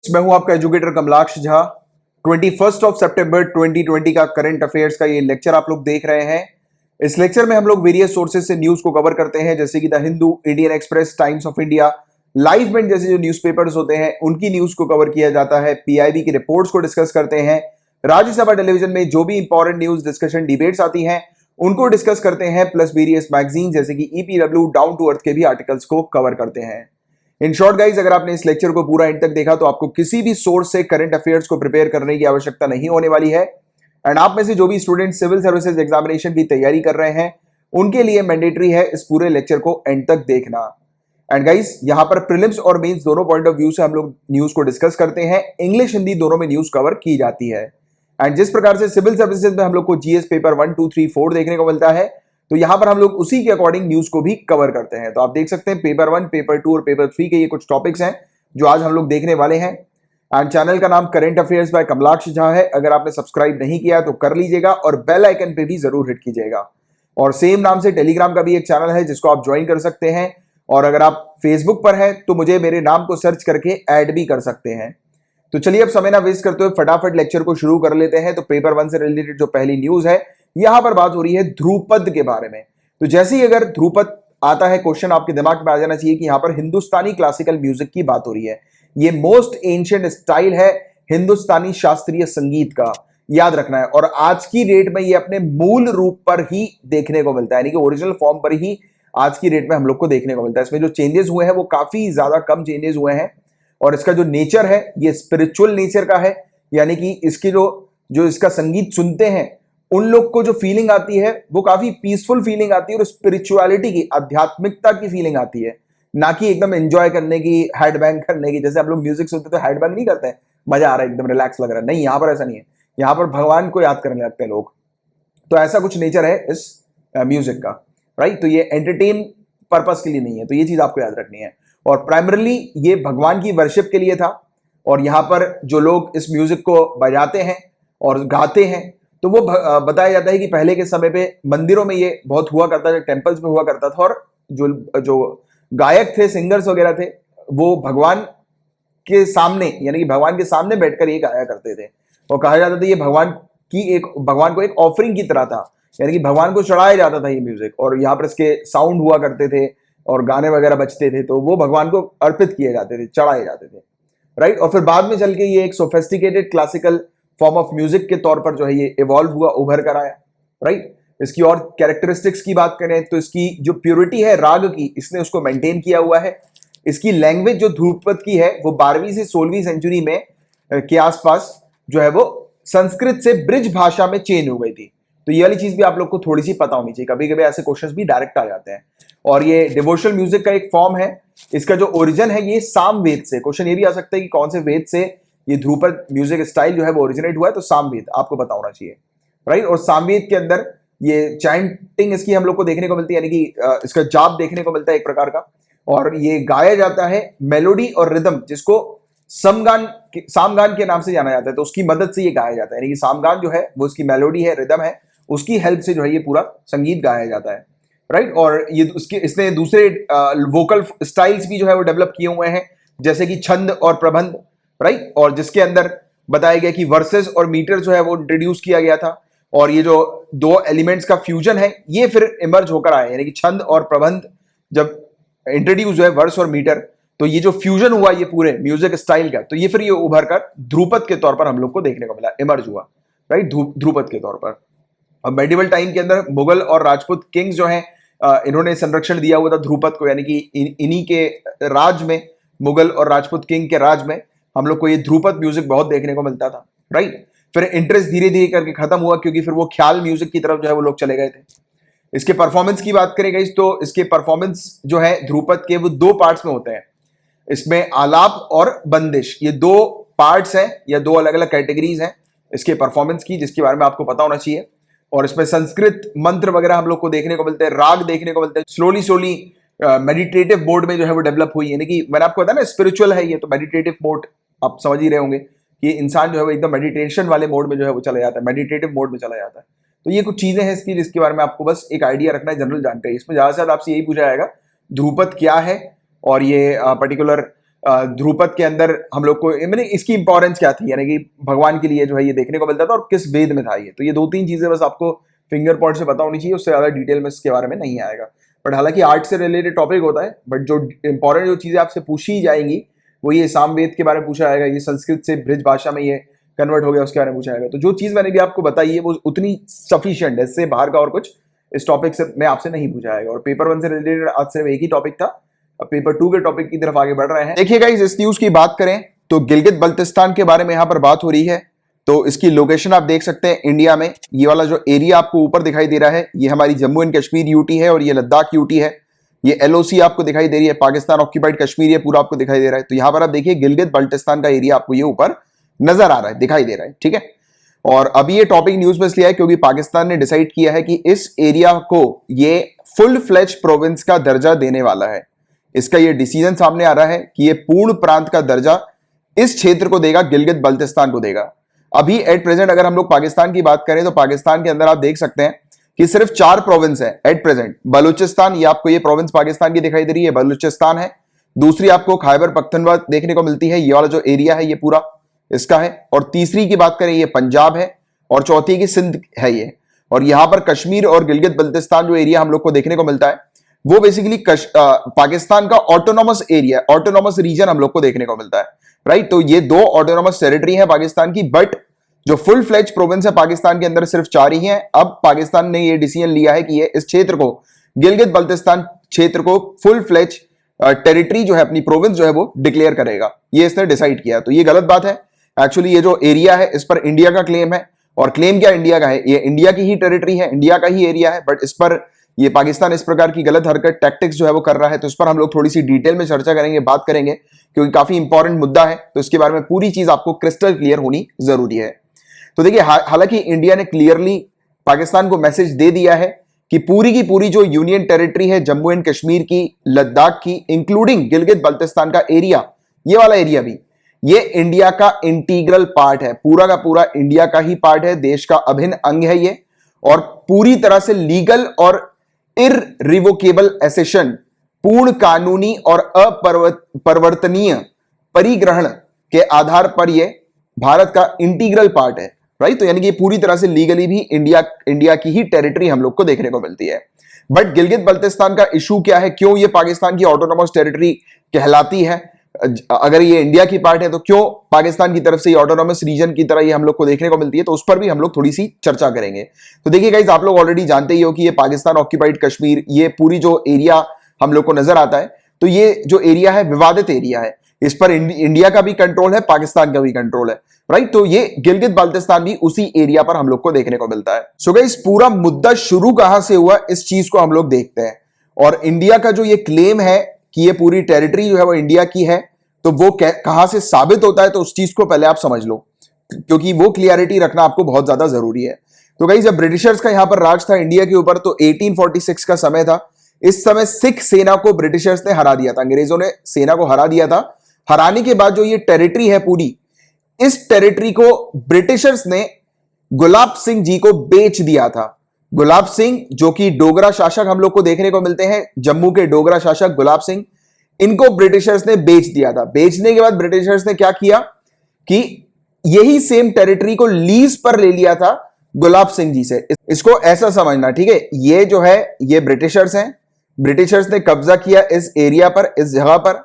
मैं हूं आपका एजुकेटर कमलाक्ष झा। 21 सितंबर 2020 का करंट अफेयर्स का ये लेक्चर आप लोग देख रहे हैं। इस लेक्चर में हम लोग वेरियस सोर्सेज से न्यूज को कवर करते हैं, जैसे कि the Hindu, Indian Express, Times of India, Live Mint जैसे जो न्यूज़पेपर्स होते हैं उनकी न्यूज को कवर किया जाता है। पीआईबी की रिपोर्ट्स को डिस्कस करते हैं। राज्यसभा टेलीविजन में जो भी इंपॉर्टेंट न्यूज डिस्कशन डिबेट्स आती हैं उनको डिस्कस करते हैं, प्लस वेरियस मैगजीन जैसे कि ईपीडब्ल्यू, डाउन टू अर्थ के भी आर्टिकल्स को कवर करते हैं। इन शॉर्ट गाइज, अगर आपने इस लेक्चर को पूरा एंड तक देखा तो आपको किसी भी सोर्स से करंट अफेयर्स को प्रिपेयर करने की आवश्यकता नहीं होने वाली है। एंड आप में से जो भी स्टूडेंट सिविल सर्विसेज एग्जामिनेशन की तैयारी कर रहे हैं उनके लिए मैंडेटरी है इस पूरे लेक्चर को एंड तक देखना। एंड गाइज, यहां पर प्रीलिम्स और मेंस दोनों पॉइंट ऑफ व्यू से हम लोग न्यूज को डिस्कस करते हैं। इंग्लिश हिंदी दोनों में न्यूज कवर की जाती है। एंड जिस प्रकार से सिविल सर्विसेज में हम लोग को जीएस पेपर 1, 2, 3, 4 देखने को मिलता है, तो यहां पर हम लोग उसी के अकॉर्डिंग न्यूज को भी कवर करते हैं। तो आप देख सकते हैं पेपर 1, पेपर 2 और पेपर 3 के ये कुछ टॉपिक्स हैं जो आज हम लोग देखने वाले हैं। एंड चैनल का नाम current affairs by Kamalaksha Jha है। अगर आपने सब्सक्राइब नहीं किया तो कर लीजिएगा और बेल आइकन पे भी जरूर हिट कीजिएगा। और सेम नाम से टेलीग्राम का भी एक चैनल है जिसको आप ज्वाइन कर सकते हैं। और अगर आप फेसबुक पर हैं तो मुझे मेरे नाम को सर्च करके ऐड भी कर सकते हैं। तो चलिए अब समय ना वेस्ट करते हुए फटाफट लेक्चर को शुरू कर लेते हैं। तो पेपर 1 से रिलेटेड जो पहली न्यूज है, यहां पर बात हो रही है ध्रुपद के बारे में। तो जैसे ही अगर ध्रुपद आता है, क्वेश्चन आपके दिमाग में आ जाना चाहिए कि यहां पर हिंदुस्तानी क्लासिकल म्यूजिक की बात हो रही है। ये मोस्ट एंशिएंट स्टाइल है हिंदुस्तानी शास्त्रीय संगीत का, याद रखना है। और आज की डेट में ये अपने मूल रूप पर ही देखने को मिलता है, यानी कि ओरिजिनल फॉर्म पर ही आज की डेट में हम लोग को देखने को मिलता है। इसमें जो चेंजेस हुए हैं वो काफी ज्यादा कम चेंजेस हुए हैं। और इसका जो नेचर है ये स्पिरिचुअल नेचर का है, यानी कि इसकी जो इसका संगीत सुनते हैं उन लोग को जो फीलिंग आती है वो काफी पीसफुल फीलिंग आती है और स्पिरिचुअलिटी की, आध्यात्मिकता की फीलिंग आती है, ना कि एकदम एंजॉय करने की, हेड बैंग करने की। जैसे आप लोग म्यूजिक सुनते तो हेड बैंग नहीं करते हैं, मजा आ रहा है, एकदम रिलैक्स लग रहा है, नहीं, यहां पर ऐसा नहीं है। यहां पर भगवान को याद करने लगते हैं लोग। तो ऐसा कुछ नेचर है इस म्यूजिक का, राइट। तो ये एंटरटेन पर्पस के लिए नहीं है, तो ये चीज आपको याद रखनी है। और प्राइमरली ये भगवान की वर्शिप के लिए था। और यहां पर जो लोग इस म्यूजिक को बजाते हैं और गाते हैं तो वो बताया जाता है कि पहले के समय पे मंदिरों में ये बहुत हुआ करता था, टेम्पल्स में हुआ करता था। और जो जो गायक थे, सिंगर्स वगैरह थे, वो भगवान के सामने, यानी कि भगवान के सामने बैठकर ये गाया करते थे। और कहा जाता था ये भगवान को एक ऑफरिंग की तरह था, यानी कि भगवान को चढ़ाया जाता था ये म्यूजिक। और यहाँ पर इसके साउंड हुआ करते थे और गाने वगैरह बजते थे, तो वो भगवान को अर्पित किए जाते थे, चढ़ाए जाते थे, राइट। और फिर बाद में चल के ये एक sophisticated classical form of music के तौर पर जो है ये इवॉल्व हुआ, उभर कर आया, राइट। इसकी और कैरेक्टरिस्टिक्स की बात करें तो इसकी जो प्योरिटी है राग की, इसने उसको मेंटेन किया हुआ है। इसकी लैंग्वेज जो ध्रुपद की है वो 12वीं से 16वीं सेंचुरी में के आसपास जो है वो संस्कृत से ब्रिज भाषा में चेंज हो गई थी। तो ये वाली चीज भी आप लोग को थोड़ी सी पता होनी चाहिए, कभी कभी ऐसे क्वेश्चंस भी डायरेक्ट आ जाते हैं। और ये डिवोशनल म्यूजिक का एक फॉर्म है। इसका जो ओरिजिन है ये सामवेद से, क्वेश्चन ये भी आ सकता है कि कौन से वेद से ये ध्रुपद म्यूजिक स्टाइल जो है वो ओरिजिनेट हुआ है, तो सामवेद आपको पता होना चाहिए, राइट। और सामवेद के अंदर ये चैंटिंग इसकी हम लोग को देखने को मिलती है, यानी कि इसका जाप देखने को मिलता है एक प्रकार का। और ये गाया जाता है मेलोडी और रिदम, जिसको सामगान के नाम से जाना जाता है, तो उसकी मदद से ये गाया जाता है। यानी कि सामगान जो है वो उसकी मेलोडी है, रिदम है, उसकी हेल्प से जो है ये पूरा संगीत गाया जाता है, राइट। और ये इसने दूसरे वोकल स्टाइल्स भी जो है वो डेवलप किए हुए हैं, जैसे कि छंद और प्रबंध, राइट। और जिसके अंदर बताया गया कि वर्सेस और मीटर जो है वो इंट्रोड्यूस किया गया था। और ये जो दो एलिमेंट्स का फ्यूजन है ये फिर इमर्ज होकर आया, यानी कि छंद और प्रबंध जब इंट्रोड्यूस हुआ है, वर्स और मीटर, तो ये जो फ्यूजन हुआ ये पूरे म्यूजिक स्टाइल का, तो ये फिर ये उभर कर ध्रुपद के तौर पर हम लोग को देखने को मिला, इमर्ज हुआ, राइट, ध्रुपद के तौर पर। अब मेडिवल टाइम के अंदर मुगल और राजपूत किंग्स जो हैं इन्होंने संरक्षण दिया हुआ था ध्रुपद को, यानी कि इन्हीं के राज में, मुगल और राजपूत किंग के राज में हम लोग को ये ध्रुपद म्यूजिक बहुत देखने को मिलता था, राइट। फिर इंटरेस्ट धीरे धीरे करके खत्म हुआ क्योंकि फिर वो ख्याल म्यूजिक की तरफ जो है वो लोग चले गए थे। इसके परफॉर्मेंस की बात करें गाइस तो इसके परफॉर्मेंस जो है ध्रुपद के वो 2 पार्ट्स में होते हैं। इसमें आलाप और बंदिश, ये 2 पार्ट्स हैं या 2 अलग अलग कैटेगरीज हैं इसके परफॉर्मेंस की, जिसके बारे में आपको पता होना चाहिए। और इसमें संस्कृत मंत्र वगैरह हम लोग को देखने को मिलते हैं, राग देखने को मिलते हैं। स्लोली मेडिटेटिव मोड में जो है वो डेवलप हुई, यानी कि मैंने आपको बताया ना स्पिरिचुअल है ये, तो मेडिटेटिव मोड आप समझ ही रहे होंगे कि इंसान जो है वो एकदम मेडिटेशन वाले मोड में जो है वो चला जाता है, मेडिटेटिव मोड में चला जाता है। तो ये कुछ चीजें हैं इसकी जिसके बारे में आपको बस एक आइडिया रखना है, जनरल जानकारी। इसमें ज्यादा से ज्यादा आपसे यही पूछा जाएगा ध्रुपद क्या है और ये पर्टिकुलर ध्रुपद के अंदर हम लोग को मैंने इसकी इंपॉर्टेंस क्या थी, यानी कि भगवान के लिए जो है ये देखने को मिलता था और किस वेद में था ये। तो ये 2-3 चीजें बस आपको फिंगर पॉइंट से पता होनी चाहिए, उससे ज्यादा डिटेल में इसके बारे में नहीं आएगा। बट हालांकि आर्ट से रिलेटेड टॉपिक होता है, बट जो इंपॉर्टेंट जो चीजें आपसे पूछी जाएंगी वो ये सामवेद के बारे में पूछा जाएगा, ये संस्कृत से ब्रिज भाषा में ये कन्वर्ट हो गया उसके बारे में पूछा जाएगा। तो जो चीज मैंने भी आपको बताई है वो उतनी सफिशियंट है, इससे बाहर का और कुछ इस टॉपिक से मैं आपसे नहीं पूछा जाएगा। और पेपर 1 से रिलेटेड आज सिर्फ एक ही टॉपिक था, अब पेपर 2 के टॉपिक की तरफ आगे बढ़ रहे हैं। देखिए गाइस, इस न्यूज की बात करें तो गिलगित बल्तिस्तान के बारे में यहाँ पर बात हो रही है। तो इसकी लोकेशन आप देख सकते हैं इंडिया में, ये वाला जो एरिया आपको ऊपर दिखाई दे रहा है ये हमारी जम्मू एंड कश्मीर यूटी है और ये लद्दाख यूटी है। ये एलओसी आपको दिखाई दे रही है, पाकिस्तान ऑक्यूपाइड कश्मीर ये पूरा आपको दिखाई दे रहा है। तो यहां पर आप देखिए गिलगित बल्टिस्तान का एरिया आपको ये ऊपर नजर आ रहा है, दिखाई दे रहा है, ठीक है। और अभी ये टॉपिक न्यूज में इसलिए है क्योंकि पाकिस्तान ने डिसाइड किया है कि इस एरिया को ये फुल फ्लेज प्रोविंस का दर्जा देने वाला है। इसका ये डिसीजन सामने आ रहा है कि ये पूर्ण प्रांत का दर्जा इस क्षेत्र को देगा, गिलगित बल्तिस्तान को देगा। अभी एट प्रेजेंट अगर हम लोग पाकिस्तान की बात करें तो पाकिस्तान के अंदर आप देख सकते हैं कि सिर्फ 4 प्रोविंस है एट प्रेजेंट। बलूचिस्तान, ये आपको ये प्रोविंस पाकिस्तान की दिखाई दे रही है, बलूचिस्तान है। दूसरी आपको खैबर पख्तनख्वा देखने को मिलती है, ये वाला जो एरिया है ये पूरा इसका है। और तीसरी की बात करें ये पंजाब है और चौथी की सिंध है ये। और यहां पर कश्मीर और गिलगित बल्तिस्तान जो एरिया हम लोग को देखने को मिलता है वो बेसिकली पाकिस्तान का ऑटोनॉमस एरिया, ऑटोनॉमस रीजन हम लोग को देखने को मिलता है, राइट। तो ये 2 ऑटोनॉमस टेरिटरी है पाकिस्तान की, बट जो फुल फ्लेज प्रोविंस है पाकिस्तान के अंदर सिर्फ 4 ही हैं। अब पाकिस्तान ने ये डिसीजन लिया है कि ये इस क्षेत्र को, गिलगित बल्तिस्तान क्षेत्र को फुल फ्लेज टेरिटरी जो है, अपनी प्रोविंस जो है वो डिक्लेयर करेगा, ये इसने डिसाइड किया। तो ये गलत बात है। एक्चुअली ये जो एरिया है इस पर इंडिया का क्लेम है, और क्लेम क्या इंडिया का है, ये इंडिया की ही टेरिटरी है, इंडिया का ही एरिया है, बट इस पर ये पाकिस्तान इस प्रकार की गलत हरकत, टैक्टिक्स जो है वो कर रहा है। तो इस पर हम लोग थोड़ी सी डिटेल में चर्चा करेंगे, बात करेंगे, क्योंकि काफी इंपॉर्टेंट मुद्दा है। तो इसके बारे में पूरी चीज आपको क्रिस्टल क्लियर होनी जरूरी है। तो देखिए, हालांकि इंडिया ने क्लियरली पाकिस्तान को मैसेज दे दिया है कि पूरी की पूरी जो यूनियन टेरिटरी है जम्मू एंड कश्मीर की, लद्दाख की, इंक्लूडिंग गिलगित बल्तिस्तान का एरिया, ये वाला एरिया भी, ये इंडिया का इंटीग्रल पार्ट है, पूरा का पूरा इंडिया का ही पार्ट है, देश का अभिन्न अंग है ये। और पूरी तरह से लीगल और इररिवोकेबल एसेशन, पूर्ण कानूनी और अपरिवर्तनीय परिग्रहण के आधार पर यह भारत का इंटीग्रल पार्ट है, राइट। तो यानी कि पूरी तरह से लीगली भी इंडिया की ही टेरिटरी हम लोग को देखने को मिलती है। बट गिलगित बल्तिस्तान का इशू क्या है, क्यों ये पाकिस्तान की ऑटोनॉमस टेरिटरी कहलाती है? अगर ये इंडिया की पार्ट है तो क्यों पाकिस्तान की तरफ से ये ऑटोनॉमस रीजन की तरह ये हम लोग को देखने को मिलती है? तो उस पर भी हम लोग थोड़ी सी चर्चा करेंगे। तो देखिए गाइस, आप लोग ऑलरेडी जानते ही हो कि ये पाकिस्तान ऑक्यूपाइड कश्मीर, ये पूरी जो एरिया हम लोग को नजर आता है, तो ये जो एरिया है विवादित एरिया है, इस पर इंडिया का भी कंट्रोल है, पाकिस्तान का भी कंट्रोल है, राइट। तो ये गिलगित बाल्टिस्तान भी उसी एरिया पर हम लोग को देखने को मिलता है। सो गाइस, पूरा मुद्दा शुरू कहां से हुआ इस चीज को हम लोग देखते हैं। और इंडिया का जो ये क्लेम है कि ये पूरी टेरिटरी जो है वो इंडिया की है, तो वो कहां से साबित होता है, तो उस चीज को पहले आप समझ लो, क्योंकि वो क्लियरिटी रखना आपको बहुत ज्यादा जरूरी है। तो गाइस, जब ब्रिटिशर्स का यहां पर राज था इंडिया के ऊपर, तो 1846 का समय था। इस समय सिख सेना को ब्रिटिशर्स ने हरा दिया था, अंग्रेजों ने सेना को हरा दिया था। हराने के बाद जो ये टेरिटरी है पूरी, इस टेरिटरी को ब्रिटिशर्स ने गुलाब सिंह जी को बेच दिया था। गुलाब सिंह, जो कि डोगरा शासक हम लोग को देखने को मिलते हैं, जम्मू के डोगरा शासक गुलाब सिंह, इनको ब्रिटिशर्स ने बेच दिया था। बेचने के बाद ब्रिटिशर्स ने क्या किया कि यही सेम टेरिटरी को लीज पर ले लिया था गुलाब सिंह जी से। इसको ऐसा समझना, ठीक है, ये जो है ये ब्रिटिशर्स हैं, ब्रिटिशर्स ने कब्जा किया इस एरिया पर, इस जगह पर,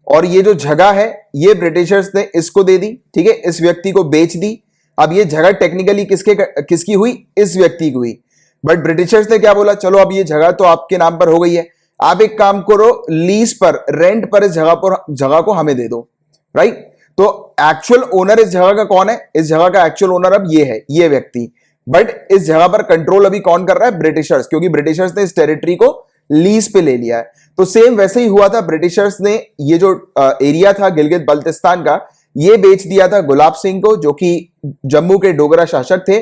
और ये जो जगह है ये ब्रिटिशर्स ने इसको दे दी, ठीक है, इस व्यक्ति को बेच दी। अब ये जगह टेक्निकली किसकी हुई? इस व्यक्ति की हुई। बट ब्रिटिशर्स ने क्या बोला, चलो अब ये जगह तो आपके नाम पर हो गई है, आप एक काम करो, लीज पर, रेंट पर इस जगह को हमें दे दो, राइट। तो एक्चुअल ओनर इस जगह का कौन है? इस जगह का एक्चुअल ओनर अब ये है, ये व्यक्ति। बट इस जगह पर कंट्रोल अभी कौन कर रहा है? ब्रिटिशर्स, क्योंकि ब्रिटिशर्स ने इस टेरिटरी को लीज पे ले लिया है। तो सेम वैसे ही हुआ था, ब्रिटिशर्स ने ये जो एरिया था गिलगित बल्तिस्तान का, ये बेच दिया था गुलाब सिंह को, जो कि जम्मू के डोगरा शासक थे।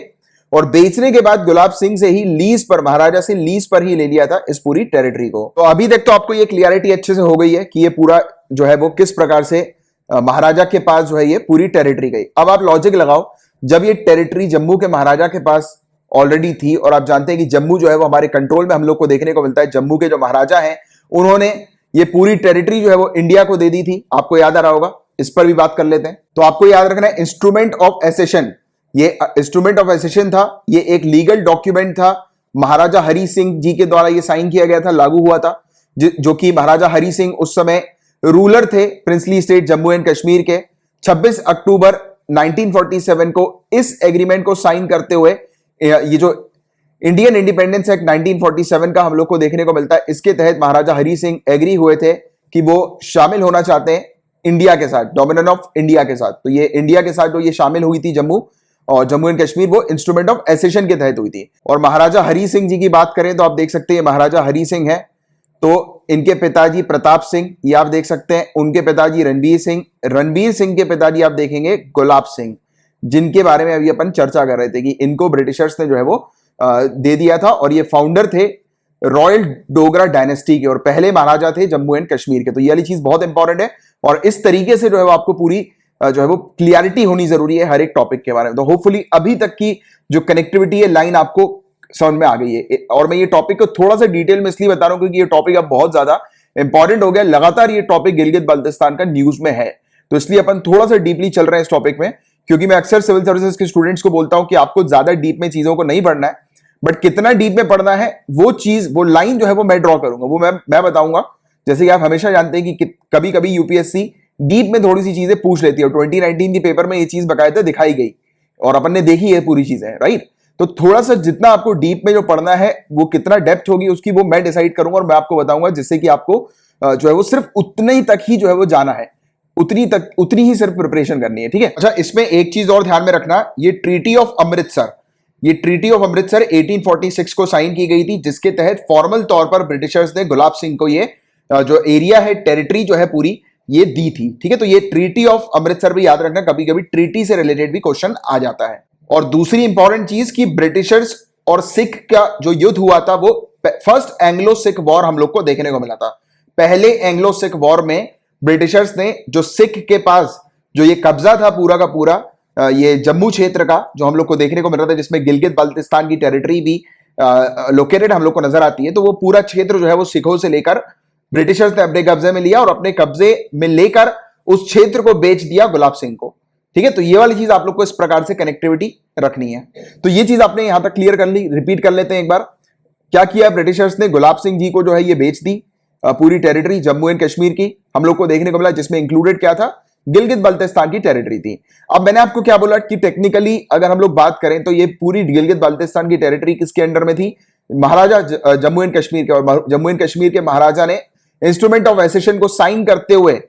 और बेचने के बाद गुलाब सिंह से ही लीज पर, महाराजा से लीज पर ही ले लिया था इस पूरी टेरिटरी को। तो अभी तक तो आपको ये क्लियरिटी अच्छे से हो गई है कि ये पूरा जो है वो किस प्रकार से महाराजा के पास जो है ये पूरी टेरिटरी गई। अब आप लॉजिक लगाओ, जब ये टेरिटरी जम्मू के महाराजा के पास ऑलरेडी थी, और आप जानते हैं कि जम्मू जो है वो हमारे कंट्रोल में हम लोग को देखने को मिलता है, जम्मू के जो महाराजा हैं उन्होंने ये पूरी टेरिटरी जो है वो इंडिया को दे दी थी, आपको याद आ रहा होगा। इस पर भी बात कर लेते हैं। तो आपको याद रखना है इंस्ट्रूमेंट ऑफ एसेशन, ये इंस्ट्रूमेंट ऑफ एसेशन था, ये एक लीगल डॉक्यूमेंट था, महाराजा हरि सिंह जी के द्वारा ये साइन किया गया था, लागू हुआ था, जो कि महाराजा हरि सिंह उस समय रूलर थे princely state Jammu and Kashmir के। 26 अक्टूबर 1947 को इस एग्रीमेंट को साइन करते हुए ये जो इंडियन इंडिपेंडेंस एक्ट 1947 का हम लोग को देखने को मिलता है, इसके तहत महाराजा हरि सिंह एग्री हुए थे कि वो शामिल होना चाहते हैं इंडिया के साथ, डोमिनियन ऑफ इंडिया के साथ। तो ये इंडिया के साथ जो ये शामिल हुई थी जम्मू और जम्मू एंड कश्मीर, वो इंस्ट्रूमेंट ऑफ एसेशन के तहत हुई थी। और महाराजा हरि सिंह जी की बात करें तो आप देख सकते हैं महाराजा हरि सिंह है, तो इनके पिताजी प्रताप सिंह, ये आप देख सकते हैं, उनके पिताजी रणबीर सिंह के पिताजी आप देखेंगे गुलाब सिंह, जिनके बारे में अभी अपन चर्चा कर रहे थे कि इनको ब्रिटिशर्स ने जो है वो दे दिया था। और ये फाउंडर थे रॉयल डोगरा डायनेस्टी के और पहले महाराजा थे जम्मू एंड कश्मीर के। तो ये वाली चीज बहुत इंपॉर्टेंट है और इस तरीके से जो है वो आपको पूरी जो है वो क्लियरिटी होनी जरूरी है हर एक टॉपिक के बारे में। तो होपफुली अभी तक की जो कनेक्टिविटी है, लाइन आपको समझ में आ गई है। और मैं ये टॉपिक को थोड़ा सा डिटेल में इसलिए बता रहा हूं क्योंकि ये टॉपिक अब बहुत ज्यादा इंपॉर्टेंट हो गया, लगातार ये टॉपिक गिलगित बाल्टिस्तान का न्यूज में है, तो इसलिए अपन थोड़ा सा डीपली चल रहे हैं इस टॉपिक में। क्योंकि मैं अक्सर सिविल सर्विसेज के स्टूडेंट्स को बोलता हूं कि आपको ज्यादा डीप में चीजों को नहीं पढ़ना है, बट कितना डीप में पढ़ना है वो चीज, वो लाइन जो है वो मैं ड्रॉ करूंगा, वो मैं बताऊंगा। जैसे कि आप हमेशा जानते हैं कि कभी कभी यूपीएससी डीप में थोड़ी सी चीजें पूछ लेती है, 2019 के पेपर में ये चीज बकायदा दिखाई गई और अपन ने देखी है पूरी चीजें, राइट। तो थोड़ा सा जितना आपको डीप में जो पढ़ना है वो कितना डेप्थ होगी उसकी वो मैं डिसाइड करूंगा और मैं आपको बताऊंगा, जिससे कि आपको जो है वो सिर्फ उतने ही तक ही जो है वो जाना है, उतनी ही सिर्फ प्रिपरेशन करनी है, ठीक है। अच्छा, इसमें एक चीज और ध्यान में रखना, ये ट्रीटी ऑफ अमृतसर, ये ट्रीटी ऑफ अमृतसर 1846 को साइन की गई थी, जिसके तहत फॉर्मल तौर पर ब्रिटिशर्स ने गुलाब सिंह को ये जो एरिया है, टेरिटरी जो है पूरी, ये दी थी, ठीक है। तो ये ट्रीटी ऑफ अमृतसर भी याद रखना, कभी कभी ट्रीटी से रिलेटेड भी क्वेश्चन आ जाता है। और दूसरी इंपॉर्टेंट चीज कि ब्रिटिशर्स और सिख का जो युद्ध हुआ था वो फर्स्ट एंग्लो सिख वॉर हम लोग को देखने को मिला था। पहले एंग्लो सिख वॉर में ब्रिटिशर्स ने जो सिख के पास जो ये कब्जा था पूरा का पूरा ये जम्मू क्षेत्र का, जो हम लोग को देखने को मिल रहा था, जिसमें गिलगित बाल्टिस्तान की टेरिटरी भी लोकेटेड हम लोग को नजर आती है, तो वो पूरा क्षेत्र जो है वो सिखों से लेकर ब्रिटिशर्स ने अपने कब्जे में लिया और अपने कब्जे में लेकर उस क्षेत्र को बेच दिया गुलाब सिंह को, ठीक है। तो ये वाली चीज आप लोग को इस प्रकार से कनेक्टिविटी रखनी है। तो ये चीज आपने यहां तक क्लियर कर ली, रिपीट कर लेते हैं एक बार। क्या किया ब्रिटिशर्स ने, गुलाब सिंह जी को जो है ये बेच दी पूरी टेरिटरी जम्मू एंड कश्मीर की, हम लोग को देखने को मिला, जिसमें इंक्लूडेड क्या था, गिलगित बाल्टिस्तान की टेरिटरी थी। अब मैंने आपको क्या बोला कि टेक्निकली अगर हम लोग बात करें तो ये पूरी गिलगित बाल्टिस्तान की टेरिटरी किसके अंडर में थी, महाराजा जम्मू एंड कश्मीर के। और जम्मू एंड कश्मीर के महाराजा ने इंस्ट्रूमेंट ऑफ एसेशन को साइन करते हुए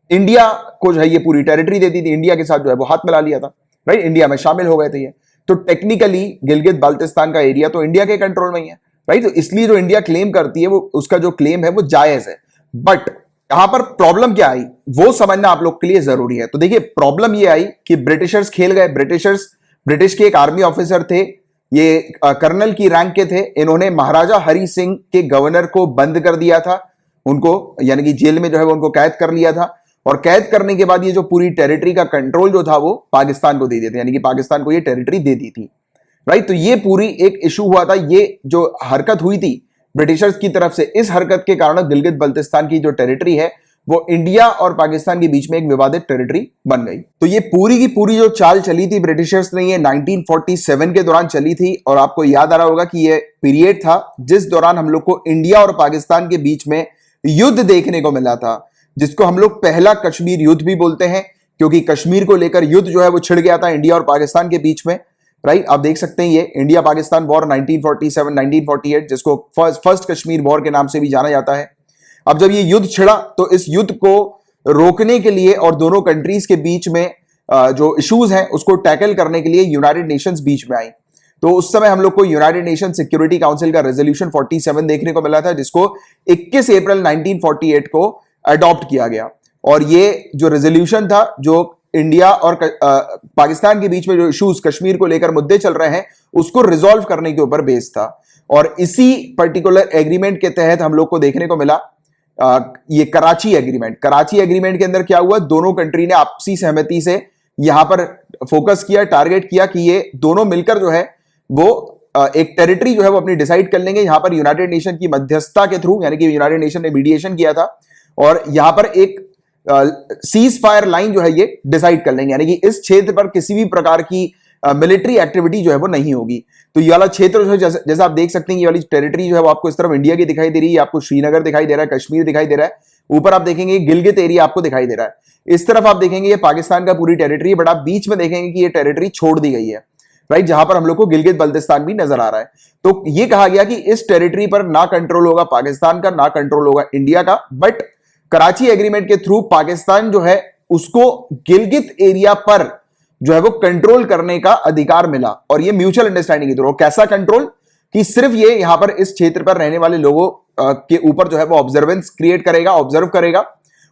इंडिया को जो है ये पूरी टेरिटरी दे दी थी, इंडिया के साथ जो है वो हाथ मिला लिया था, राइट, इंडिया में शामिल हो गए थे ये। तो टेक्निकली गिलगित बाल्टिस्तान का एरिया तो इंडिया के कंट्रोल में ही है, राइट। तो इसलिए जो इंडिया क्लेम करती है वो, उसका जो क्लेम है वो जायज है। बट यहां पर प्रॉब्लम क्या आई वो समझना आप लोग के लिए जरूरी है। तो देखिए प्रॉब्लम ये आई कि ब्रिटिशर्स खेल गए। ब्रिटिश के एक आर्मी ऑफिसर थे, ये कर्नल की रैंक के थे, इन्होंने महाराजा हरि सिंह के गवर्नर को बंद कर दिया था, उनको यानी कि जेल में जो है वो उनको कैद कर लिया था। और कैद करने के बाद ये जो पूरी टेरिटरी का कंट्रोल जो था वो पाकिस्तान को दे दिया था, यानी कि पाकिस्तान को ये टेरिटरी दे दी थी, राइट। तो ये पूरी एक इशू हुआ था, ये जो हरकत हुई थी ब्रिटिशर्स की तरफ से, इस हरकत के कारण गिलगित बाल्टिस्तान की जो टेरिटरी है वो इंडिया और पाकिस्तान के बीच में एक विवादित टेरिटरी बन गई। तो ये पूरी की पूरी जो चाल चली थी ब्रिटिशर्स ने, ये 1947 के दौरान चली थी। और आपको याद आ रहा होगा कि ये पीरियड था जिस दौरान हम लोग को इंडिया और पाकिस्तान के बीच में युद्ध देखने को मिला था, जिसको हम लोग पहला कश्मीर युद्ध भी बोलते हैं, क्योंकि कश्मीर को लेकर युद्ध जो है वो छिड़ गया था इंडिया और पाकिस्तान के बीच में, राइट। आप देख सकते हैं ये इंडिया पाकिस्तान वॉर 1947-1948, जिसको फर्स्ट कश्मीर वॉर के नाम से भी जाना जाता है। अब जब ये युद्ध छिड़ा तो इस युद्ध को रोकने के लिए और दोनों कंट्रीज के बीच में जो इश्यूज हैं उसको टैकल करने के लिए यूनाइटेड नेशंस बीच में आई। तो उस समय हम लोग को यूनाइटेड नेशन सिक्योरिटी काउंसिल का रेजोल्यूशन 47 देखने को मिला था, जिसको 21 अप्रैल 1948 को अडॉप्ट किया गया। और ये जो रेजोल्यूशन था, जो इंडिया और पाकिस्तान के बीच में जो इश्यूज कश्मीर को लेकर मुद्दे चल रहे हैं उसको रिजॉल्व करने के ऊपर बेस्ड था। और इसी पर्टिकुलर एग्रीमेंट के तहत हम लोग को देखने को मिला ये कराची एग्रीमेंट के अंदर क्या हुआ, दोनों कंट्री ने आपसी सहमति से यहां पर फोकस किया, टारगेट किया कि ये दोनों मिलकर जो है वो एक टेरिटरी जो है वो अपनी डिसाइड कर लेंगे। यहां पर यूनाइटेड नेशन की मध्यस्थता के थ्रू, यानी कि यूनाइटेड नेशन ने मीडिएशन किया था, और यहां पर एक सीज फायर लाइन जो है ये डिसाइड कर लेंगे, यानी कि इस क्षेत्र पर किसी भी प्रकार की मिलिट्री एक्टिविटी जो है वो नहीं होगी। तो ये वाला क्षेत्र जो है, जैसा आप देख सकते हैं, ये वाली टेरिटरी जो है वो आपको इस तरफ इंडिया की दिखाई दे रही है, आपको श्रीनगर दिखाई दे रहा है, कश्मीर दिखाई दे रहा है, ऊपर आप देखेंगे गिलगित एरिया आपको दिखाई दे रहा है, इस तरफ आप देखेंगे ये पाकिस्तान का पूरी टेरिटरी है, बट आप बीच में देखेंगे कि ये टेरिटरी छोड़ दी गई है, राइट, जहां पर हम लोग को गिलगित बल्तिस्तान भी नजर आ रहा है। तो ये कहा गया कि इस टेरिटरी पर ना कंट्रोल होगा पाकिस्तान का, ना कंट्रोल होगा इंडिया का, बट कराची एग्रीमेंट के थ्रू पाकिस्तान जो है उसको गिलगित एरिया पर जो है वो कंट्रोल करने का अधिकार मिला, और ये म्यूचुअल अंडरस्टैंडिंग के थ्रू। कैसा कंट्रोल? कि सिर्फ ये यहां पर इस क्षेत्र पर रहने वाले लोगों के ऊपर जो है वो ऑब्जर्वेंस क्रिएट करेगा, ऑब्जर्व करेगा,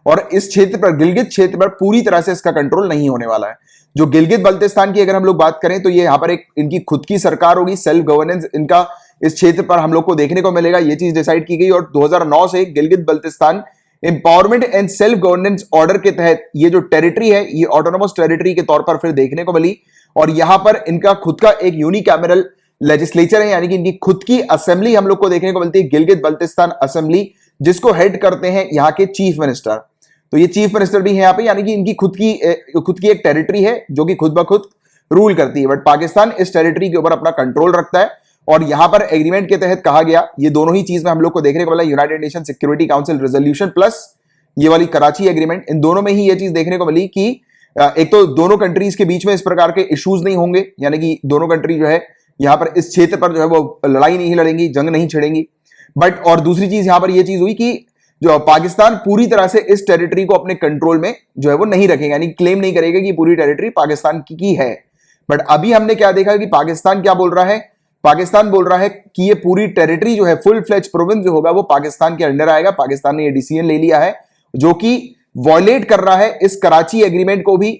और इस क्षेत्र पर, गिलगित क्षेत्र पर पूरी तरह से इसका कंट्रोल नहीं होने वाला है। जो गिलगित बल्तिस्तान की अगर हम लोग बात करें तो ये यहां पर एक इनकी खुद की सरकार होगी, सेल्फ गवर्नेंस इनका इस क्षेत्र पर हम लोग को देखने को मिलेगा, ये चीज डिसाइड की गई। और 2009 से Gilgit Baltistan empowerment and self governance order के तहत ये जो टेरिटरी है ये ऑटोनोमस टेरिटरी के तौर पर फिर देखने को मिली, और यहां पर इनका खुद का एक यूनिकैमरल लेजिस्लेचर है, यानी कि इनकी खुद की असेंबली हम लोग को देखने को मिलती है, गिलगित बल्तिस्तान असेंबली, जिसको हेड करते हैं यहां के चीफ मिनिस्टर। तो ये चीफ मिनिस्टर भी है यहाँ पे, यानी कि इनकी खुद की एक टेरिटरी है जो कि खुद ब खुद रूल करती है, बट पाकिस्तान इस टेरिटरी के ऊपर अपना कंट्रोल रखता है। और यहां पर एग्रीमेंट के तहत कहा गया, ये दोनों ही चीज में हम लोग को देखने को मिला, United nation security council resolution plus ये वाली कराची एग्रीमेंट, इन दोनों में ही ये चीज देखने को मिली कि एक तो दोनों कंट्रीज के बीच में इस प्रकार के इश्यूज नहीं होंगे, यानी कि दोनों कंट्री जो है यहां पर इस क्षेत्र पर जो है वो लड़ाई नहीं लड़ेंगी, जंग नहीं छिड़ेंगी। बट और दूसरी चीज यहां पर यह चीज हुई कि जो पाकिस्तान पूरी तरह से इस टेरिटरी को अपने कंट्रोल में जो है वो नहीं रखेगा, यानी क्लेम नहीं करेगा कि पूरी टेरिटरी पाकिस्तान की है। बट अभी हमने क्या देखा कि पाकिस्तान क्या बोल रहा है? पाकिस्तान बोल रहा है कि ये पूरी टेरिटरी जो है, फुल फ्लेज प्रोविंस जो होगा वो पाकिस्तान के अंडर आएगा। पाकिस्तान ने ये डिसीजन ले लिया है जो कि वॉयलेट कर रहा है इस कराची एग्रीमेंट को भी।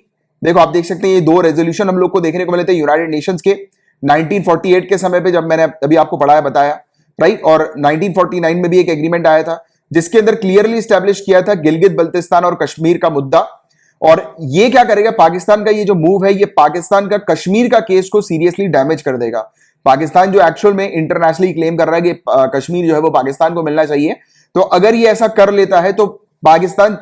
देखो आप देख सकते हैं ये दो रेजोल्यूशन हम लोग को देखने को मिले थे यूनाइटेड नेशंस के 1948 के समय पे, जब मैंने अभी आपको पढ़ाया बताया, राइट, और 1949 में भी एक एग्रीमेंट आया था जिसके अंदर क्लियरली स्टैब्लिश किया था गिलगित बल्तिस्तान और कश्मीर का मुद्दा। और ये क्या करेगा, पाकिस्तान का ये जो मूव है ये पाकिस्तान का कश्मीर का केस को सीरियसली डैमेज कर देगा। पाकिस्तान जो एक्चुअल में इंटरनेशनली क्लेम कर रहा है कि कश्मीर जो है वो पाकिस्तान को मिलना चाहिए, तो अगर ये ऐसा कर लेता है तो पाकिस्तान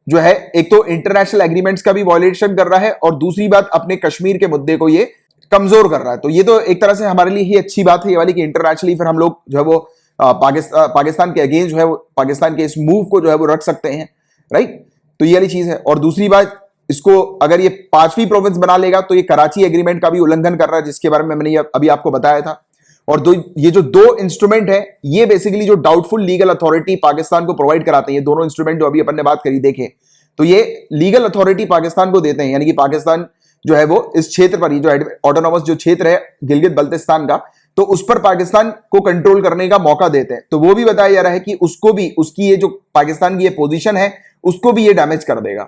जो है एक तो इंटरनेशनल एग्रीमेंट्स का भी वॉयलेशन कर रहा है, और दूसरी बात अपने कश्मीर के मुद्दे को ये कमजोर कर रहा है। तो ये तो एक तरह से हमारे लिए ही अच्छी बात है ये वाली कि इंटरनेशनली फिर हम लोग जो है वो पाकिस्तान के अगेंस्ट जो है वो पाकिस्तान के इस मूव को जो है वो रख सकते हैं, राइट। तो ये वाली चीज है। और दूसरी बात, इसको अगर ये 5वीं प्रोविंस बना लेगा तो ये कराची एग्रीमेंट का भी उल्लंघन कर रहा है, जिसके बारे में मैंने अभी आपको बताया था। और ये जो दो इंस्ट्रूमेंट है ये बेसिकली जो डाउटफुल लीगल अथॉरिटी पाकिस्तान को प्रोवाइड कराते हैं, ये दोनों इंस्ट्रूमेंट जो अभी अपन ने बात करी देखे, तो ये लीगल अथॉरिटी पाकिस्तान को देते हैं, यानी कि पाकिस्तान जो है वो इस क्षेत्र पर, ये जो ऑटोनोमस जो क्षेत्र है गिलगित बल्तिस्तान का, तो उस पर पाकिस्तान को कंट्रोल करने का मौका देते हैं। तो वो भी बताया जा रहा है कि उसको भी, उसकी ये जो पाकिस्तान की ये पोजीशन है उसको भी ये डैमेज कर देगा।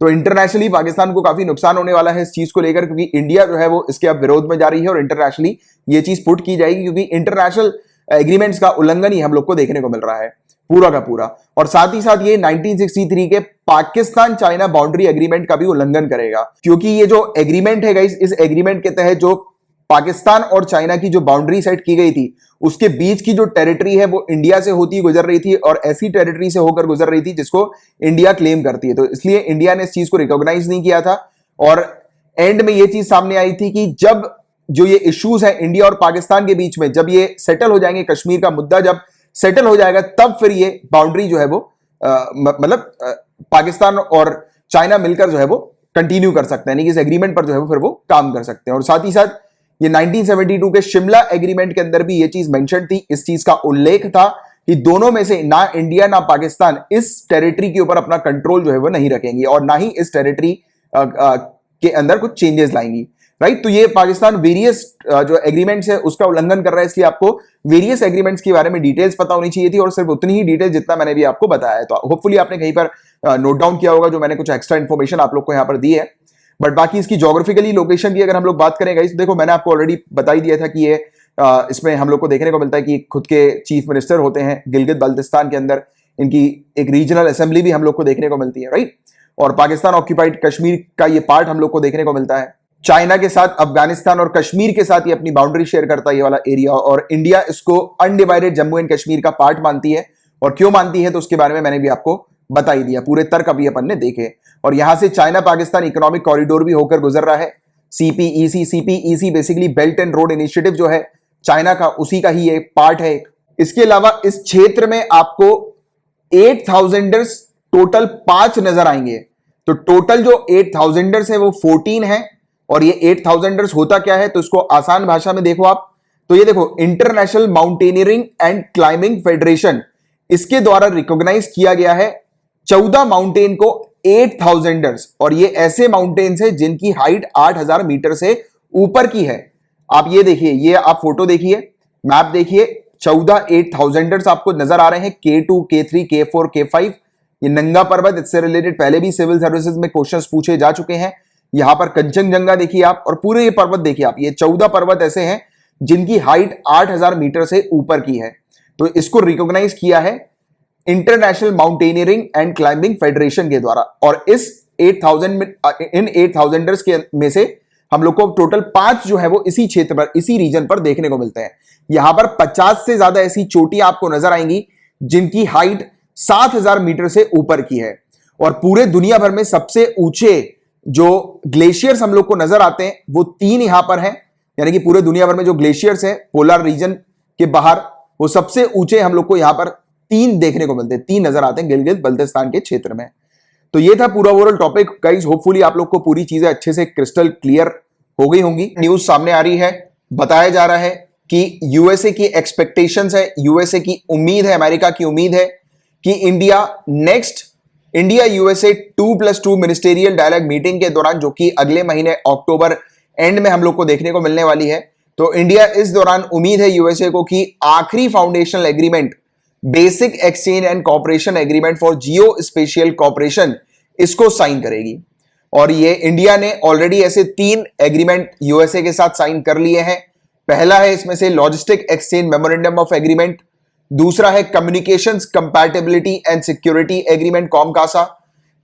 तो इंटरनेशनली पाकिस्तान को काफी नुकसान होने वाला है इस चीज को लेकर, क्योंकि इंडिया जो है वो इसके अब विरोध में जा रही है और इंटरनेशनली ये चीज पुट की जाएगी, क्योंकि इंटरनेशनल एग्रीमेंट्स का उल्लंघन ही हम लोग को देखने को मिल रहा है पूरा का पूरा। और साथ ही साथ ये 1963 के पाकिस्तान चाइना बाउंड्री एग्रीमेंट का भी उल्लंघन करेगा, क्योंकि ये जो एग्रीमेंट है गाइस, इस एग्रीमेंट के तहत जो पाकिस्तान और चाइना की जो बाउंड्री सेट की गई थी, उसके बीच की जो टेरिटरी है वो इंडिया से होती गुजर रही थी और ऐसी टेरिटरी से होकर गुजर रही थी जिसको इंडिया क्लेम करती है। तो इसलिए इंडिया ने इस चीज को रिकॉग्नाइज नहीं किया था, और एंड में ये चीज सामने आई थी कि जब जो ये इश्यूज है इंडिया और पाकिस्तान के बीच में, जब ये सेटल हो जाएंगे, कश्मीर का मुद्दा जब सेटल हो जाएगा, तब फिर ये बाउंड्री जो है वो मतलब पाकिस्तान और चाइना मिलकर जो है वो कंटिन्यू कर सकते हैं, यानी कि इस एग्रीमेंट पर जो है वो फिर वो काम कर सकते हैं। और साथ ही साथ ये 1972 के शिमला एग्रीमेंट के अंदर भी ये चीज मेंशन थी, इस चीज का उल्लेख था कि दोनों में से ना इंडिया ना पाकिस्तान इस टेरिटरी के ऊपर अपना कंट्रोल जो है वो नहीं रखेंगे और ना ही इस टेरिटरी के अंदर कुछ चेंजेस लाएंगी, राइट। तो ये पाकिस्तान वेरियस जो एग्रीमेंट्स है उसका उल्लंघन कर रहा है, इसलिए आपको वेरियस एग्रीमेंट्स के बारे में डिटेल्स पता होनी चाहिए थी, और सिर्फ उतनी ही डिटेल जितना मैंने भी आपको बताया है। तो होपफुली आपने कहीं पर नोट डाउन किया होगा जो मैंने कुछ एक्स्ट्रा इन्फॉर्मेशन आप लोग को यहाँ पर दी है। बट बाकी इसकी ज्योग्राफिकली लोकेशन की अगर हम लोग बात करें गाइस, देखो मैंने आपको ऑलरेडी बता ही दिया था कि ये इसमें हम लोग को देखने को मिलता है कि खुद के चीफ मिनिस्टर होते हैं गिलगित बल्तिस्तान के अंदर, इनकी एक रीजनल असेंबली भी हम लोग को देखने को मिलती है, राइट। और पाकिस्तान ऑक्यूपाइड कश्मीर का ये पार्ट हम लोग को देखने को मिलता है। चाइना के साथ, अफगानिस्तान और कश्मीर के साथ ये अपनी बाउंड्री शेयर करता है, ये वाला एरिया, और इंडिया इसको अनडिवाइडेड जम्मू एंड कश्मीर का पार्ट मानती है। और क्यों मानती है तो उसके बारे में मैंने भी आपको बता ही दिया, पूरे तर्क अभी अपन ने देखे। और यहां से चाइना पाकिस्तान इकोनॉमिक कॉरिडोर भी होकर गुजर रहा है, CPEC basically belt and road initiative जो है चाइना का, उसी का ही एक पार्ट है। इसके अलावा इस क्षेत्र में आपको 8000ers टोटल 5 नजर आएंगे। तो टोटल जो 8000ers है वो 14 है। और ये 8000ers होता क्या है, तो इसको आसान भाषा में देखो आप, तो ये देखो international mountaineering and climbing federation, इसके द्वारा रिकॉग्नाइज किया गया है 14 माउंटेन को 8000ers। और ये ऐसे माउंटेन्स है जिनकी हाइट 8000 मीटर से ऊपर की है। आप ये देखिए, ये आप फोटो देखिए, मैप देखिए, 14 8000ers आपको नजर आ रहे हैं, K2, K3, K4, K5। ये नंगा पर्वत, इससे रिलेटेड पहले भी सिविल सर्विसेज में क्वेश्चंस पूछे जा चुके हैं। यहां पर कंचनजंगा देखिए आप, और पूरे ये पर्वत देखिए आप, ये 14 पर्वत ऐसे हैं जिनकी हाइट 8000 मीटर से ऊपर की है। तो इसको रिकॉग्नाइज किया है international mountaineering and climbing federation के द्वारा। और इस 8000ers के में से हम लोग को टोटल 5 जो है वो इसी क्षेत्र पर, इसी रीजन पर देखने को मिलते हैं। यहां पर 50 से ज्यादा ऐसी चोटियां आपको नजर आएंगी जिनकी हाइट 7000 मीटर से ऊपर की है। और पूरे दुनिया भर में सबसे ऊंचे जो ग्लेशियर्स हम लोग को नजर आते हैं वो 3 यहां पर हैं, यानी कि पूरे दुनिया भर में जो ग्लेशियर्स हैं पोलर रीजन के बाहर, वो सबसे ऊंचे हम लोग को यहां पर 3 देखने को मिलते हैं, 3 नजर आते हैं गिलगित बल्तिस्तान के क्षेत्र में। तो ये था पूरा ओवरऑल टॉपिक गाइस। होपफुली आप लोग को पूरी चीजें अच्छे से क्रिस्टल क्लियर हो गई होंगी। न्यूज सामने आ रही है, बताया जा रहा है कि यूएसए की एक्सपेक्टेशंस है, यूएसए की उम्मीद है, अमेरिका की उम्मीद है कि India USA 2+2 ministerial dialogue meeting के दौरान, जो कि अगले महीने अक्टूबर एंड में हम लोग को देखने को मिलने वाली है, तो इंडिया इस दौरान उम्मीद है यूएसए को कि आखिरी foundational agreement, basic exchange and cooperation agreement for geospatial cooperation, इसको साइन करेगी। और ये इंडिया ने ऑलरेडी ऐसे 3 एग्रीमेंट यूएसए के साथ साइन कर लिए हैं। पहला है इसमें से logistic exchange memorandum of agreement, दूसरा है communications compatibility and security agreement COMCASA,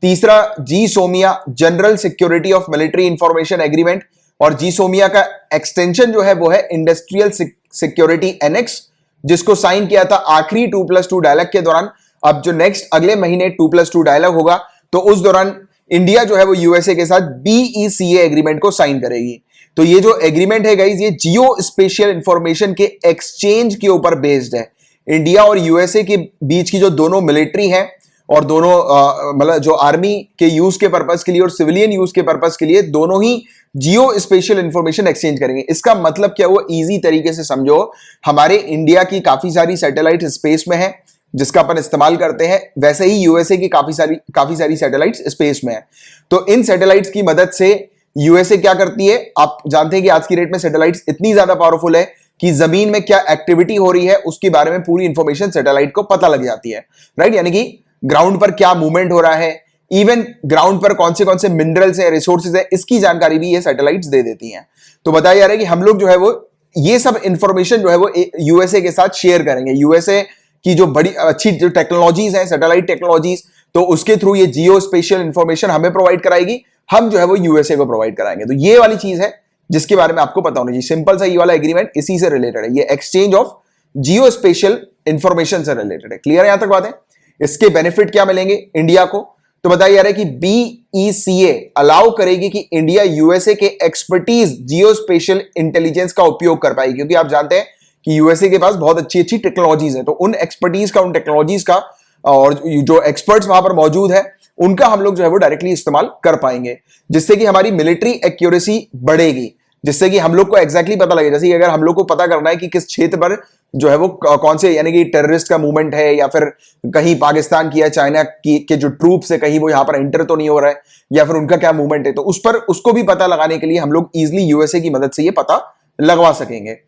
तीसरा GSOMIA general security of military information agreement, और जीसोमिया का एक्सटेंशन जो है वो है इंडस्ट्रियल सिक्योरिटी एनेक्स, जिसको साइन किया था आखिरी 2+2 डायलॉग के दौरान। अब जो नेक्स्ट अगले महीने 2+2 डायलॉग होगा, तो उस दौरान इंडिया जो है वो यूएसए के साथ बीईसीए एग्रीमेंट को साइन करेगी। तो ये जो एग्रीमेंट है गाइस, ये जियो स्पेशियल इंफॉर्मेशन के एक्सचेंज के ऊपर बेस्ड है। इंडिया और यूएसए के बीच की जो दोनों मिलिट्री है और दोनों मतलब जो आर्मी के यूज के पर्पस के लिए और सिविलियन यूज के पर्पस के लिए, दोनों ही जियो स्पेशियल इंफॉर्मेशन एक्सचेंज करेंगे। इसका मतलब क्या हुआ, इजी तरीके से समझो, हमारे इंडिया की काफी सारी सैटेलाइट स्पेस में है जिसका अपन इस्तेमाल करते हैं, वैसे ही यूएसए की काफी सारी सैटेलाइट्स स्पेस में है। तो इन सैटेलाइट्स की मदद से यूएसए क्या करती है, आप जानते हैं कि आज की डेट में सैटेलाइट्स इतनी ज्यादा पावरफुल है कि जमीन में क्या एक्टिविटी हो रही है उसके बारे में पूरी इंफॉर्मेशन सैटेलाइट को पता लग जाती है, राइट। यानी कि ग्राउंड पर क्या मूवमेंट हो रहा है, इवन ग्राउंड पर कौन से मिनरल्स है, रिसोर्सेज है, इसकी जानकारी भी ये सैटेलाइट्स दे देती हैं। तो बताया जा रहा है कि हम लोग जो है वो ये सब इंफॉर्मेशन जो है वो यूएसए के साथ शेयर करेंगे। यूएसए की जो बड़ी अच्छी जो टेक्नोलॉजीज हैं, सैटेलाइट टेक्नोलॉजीज, तो उसके थ्रू ये जियो स्पेशियल इंफॉर्मेशन हमें प्रोवाइड कराएगी, हम जो है वो यूएसए को प्रोवाइड कराएंगे। तो ये वाली चीज है जिसके बारे में आपको पता होना चाहिए। सिंपल सा ये वाला एग्रीमेंट इसी से रिलेटेड है, ये exchange of geospatial information से रिलेटेड है। क्लियर है यहां तक बात है। इसके बेनिफिट क्या मिलेंगे इंडिया को, तो बताया जा रहा है कि बीईसीए अलाउ करेगी कि इंडिया यूएसए के एक्सपर्टीज जियो स्पेशियल इंटेलिजेंस का उपयोग कर पाएगी, क्योंकि आप जानते हैं कि यूएसए के पास बहुत अच्छी अच्छी टेक्नोलॉजीज है। तो उन एक्सपर्टीज का, उन टेक्नोलॉजीज का और जो एक्सपर्ट्स वहां पर मौजूद है उनका हम लोग जो है वो डायरेक्टली इस्तेमाल कर पाएंगे, जिससे कि हमारी मिलिट्री एक्यूरेसी बढ़ेगी, जिससे कि हम लोग को एग्जैक्टली पता लगे। जैसे कि अगर हम लोग को पता करना है कि किस क्षेत्र पर जो है वो कौन से, यानी कि टेररिस्ट का मूवमेंट है, या फिर कहीं पाकिस्तान की या चाइना की के जो ट्रूप्स है कहीं वो यहां पर एंटर तो नहीं हो रहा है, या फिर उनका क्या मूवमेंट है, तो उस पर उसको भी पता लगाने के लिए हम लोग इजिली यूएसए की मदद से ये पता लगवा सकेंगे।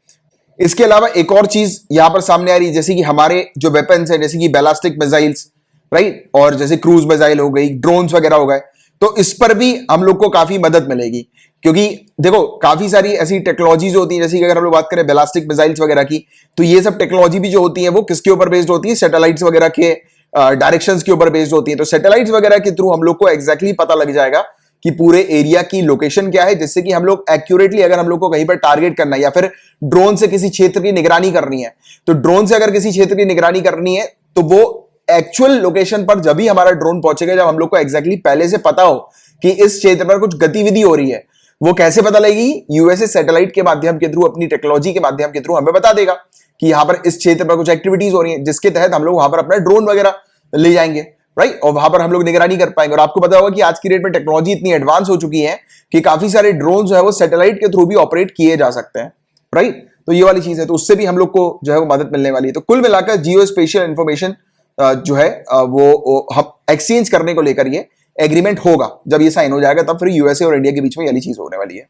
इसके अलावा एक और चीज यहां पर सामने आ रही है, जैसे कि हमारे जो वेपन्स है, जैसे कि बैलिस्टिक मिसाइल्स, राइट, और जैसे क्रूज मिसाइल हो गई, ड्रोन्स वगैरह हो गए, तो इस पर भी हम लोग को काफी मदद मिलेगी। क्योंकि देखो काफी सारी ऐसी टेक्नोलॉजीज होती है, जैसे कि अगर हम लोग बात करें बैलिस्टिक मिसाइल्स वगैरह की, तो ये सब टेक्नोलॉजी भी जो होती है वो किसके ऊपर बेस्ड होती है, सैटेलाइट्स वगैरह के डायरेक्शंस के ऊपर बेस्ड होती है। तो सैटेलाइट्स वगैरह के थ्रू हम लोग को एग्जैक्टली पता लग जाएगा कि पूरे एरिया की लोकेशन क्या है, जिससे कि हम लोग एक्यूरेटली अगर हम लोग को कहीं पर टारगेट करना है या फिर ड्रोन से किसी क्षेत्र की निगरानी करनी है, तो ड्रोन से अगर किसी क्षेत्र की निगरानी करनी है तो वो एक्चुअल लोकेशन पर जब ही हमारा ड्रोन पहुंचेगा जब हम लोग को एग्जैक्टली पहले से पता हो कि इस क्षेत्र पर कुछ गतिविधि हो रही है। वो कैसे पता लगेगी? यूएसए सैटेलाइट के माध्यम के थ्रू, अपनी टेक्नोलॉजी के माध्यम के थ्रू हमें बता देगा कि यहां पर इस क्षेत्र पर कुछ एक्टिविटीज हो रही है, जिसके तहत हम लोग वहां पर अपना ड्रोन वगैरह ले जाएंगे, राइट, और वहां पर हम लोग निगरानी कर पाएंगे। और आपको पता होगा कि आज की डेट में टेक्नोलॉजी इतनी एडवांस हो चुकी है कि काफी सारे ड्रोन जो है वो सैटेलाइट के थ्रू भी ऑपरेट किए जा सकते हैं, राइट। तो ये वाली चीज है, तो उससे भी हम लोग को जो है वो मदद मिलने वाली है। तो कुल मिलाकर जियो स्पेशियल इंफॉर्मेशन जो है वो हम एक्सचेंज करने को लेकर ये एग्रीमेंट होगा। जब ये साइन हो जाएगा तब फिर यूएसए और इंडिया के बीच में ये वाली चीज होने वाली है।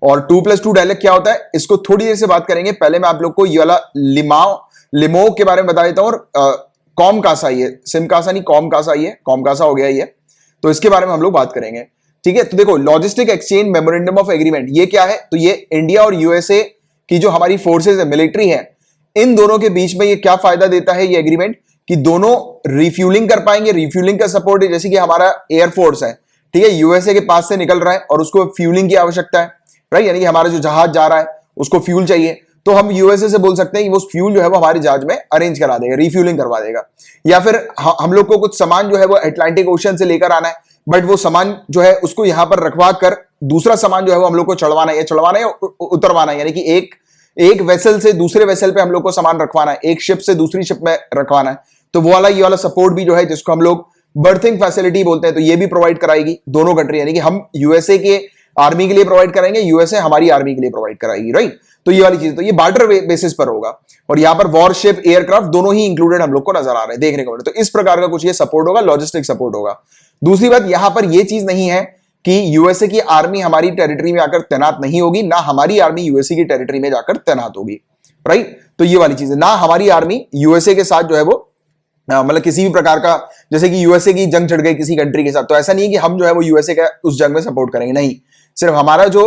और 2+2 डायलॉग क्या होता है इसको थोड़ी देर से बात करेंगे। पहले मैं आप लोग को ये वाला लिमो के बारे में बता देता हूं। और कॉम कासा, ये सिम कासा नहीं, कॉम कासा, ये कॉम कासा हो गया ये, तो इसके बारे में हम लोग बात करेंगे, ठीक है। तो देखो, logistic exchange memorandum of agreement ये क्या है? तो ये इंडिया और यूएसए की जो हमारी फोर्सेज है, मिलिट्री है, इन दोनों के बीच में ये क्या फायदा देता है ये एग्रीमेंट, कि दोनों रिफ्यूलिंग कर पाएंगे। रिफ्यूलिंग का सपोर्ट है, जैसे कि हमारा एयरफोर्स है, ठीक है, यूएसए के पास से निकल रहा है और उसको फ्यूलिंग की आवश्यकता है, राइट, यानी कि हमारा जो जहाज जा रहा है उसको फ्यूल चाहिए, तो हम यूएसए से बोल सकते हैं कि वो फ्यूल जो है वो हमारे जहाज में अरेंज करा देगा, रिफ्यूलिंग करवा देगा। या फिर हम लोग को कुछ सामान जो है वो अटलांटिक ओशन से लेकर आना है, बट वो सामान जो है उसको यहां पर रखवा कर दूसरा सामान जो है वो हम लोग को चढ़वाना है या उतरवाना है, यानी कि एक वेसल से दूसरे वेसल पे हम लोग को सामान रखवाना है, एक शिप से दूसरी शिप में रखवाना है। तो वो वाला ये वाला सपोर्ट भी जो है, जिसको हम लोग बर्थिंग फैसिलिटी बोलते हैं, तो ये भी प्रोवाइड कराएगी दोनों कंट्री, यानी कि हम यूएसए के आर्मी के लिए प्रोवाइड कराएंगे, यूएसए हमारी आर्मी के लिए प्रोवाइड कराएगी, राइट। तो ये वाली चीज, तो ये बार्टर बेसिस पर होगा। और यहां पर वॉरशिप, एयरक्राफ्ट दोनों ही इंक्लूडेड हम लोग को नजर आ रहे हैं, देखने को मिले। तो इस प्रकार का कुछ ये सपोर्ट होगा, लॉजिस्टिक सपोर्ट होगा। दूसरी बात, यहां पर ये चीज नहीं है कि यूएसए की आर्मी हमारी टेरिटरी में आकर तैनात नहीं होगी, ना हमारी आर्मी यूएसए की टेरिटरी में जाकर तैनात होगी, राइट। तो ये वाली चीज है, ना हमारी आर्मी यूएसए के साथ जो है वो मतलब किसी भी प्रकार का, जैसे कि यूएसए की जंग छिड़ गई किसी कंट्री के साथ, तो ऐसा नहीं है कि हम जो है वो यूएसए का उस जंग में सपोर्ट करेंगे, नहीं। सिर्फ हमारा जो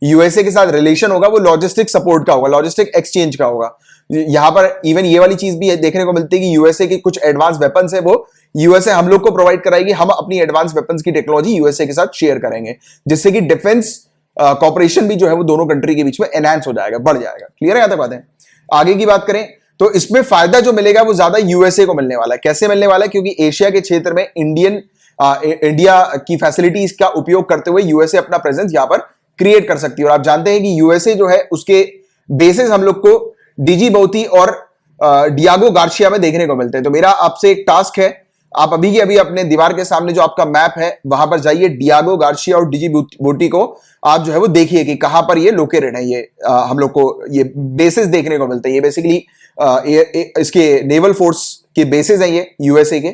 यूएसए के साथ रिलेशन होगा वो लॉजिस्टिक सपोर्ट का होगा, लॉजिस्टिक एक्सचेंज का होगा। यहां पर इवन ये वाली चीज भी देखने को मिलती है कि यूएसए के कुछ एडवांस वेपन्स है वो यूएसए हम लोग को प्रोवाइड कराएगी, हम अपनी एडवांस वेपन्स की टेक्नोलॉजी यूएसए के साथ शेयर करेंगे, जिससे कि डिफेंस कॉपरेशन भी जो है वो दोनों कंट्री के बीच में एनहांस हो जाएगा, बढ़ जाएगा। क्लियर है यहां तक बातें? आगे की बात करें तो इसमें फायदा जो मिलेगा वो ज्यादा यूएसए को मिलने वाला है। कैसे मिलने वाला है? क्योंकि एशिया के क्षेत्र में इंडिया की फैसिलिटीज का उपयोग करते हुए यूएसए अपना प्रेजेंस यहां पर क्रिएट कर सकती है। और आप जानते हैं कि यूएसए जो है उसके बेसिस हम लोग को डिजिबोती और डियागो गार्शिया में देखने को मिलते हैं। तो मेरा आपसे एक टास्क है, आप अभी के अभी अपने दीवार के सामने जो आपका मैप है वहां पर जाइए, डियागो गार्शिया और डिजिबोटी को आप जो है वो देखिए कि कहां पर ये लोकेटेड है। ये हम लोग को ये बेसिस देखने को मिलते हैं। ये बेसिकली इसके नेवल फोर्स के बेसिस हैं ये यूएसए के,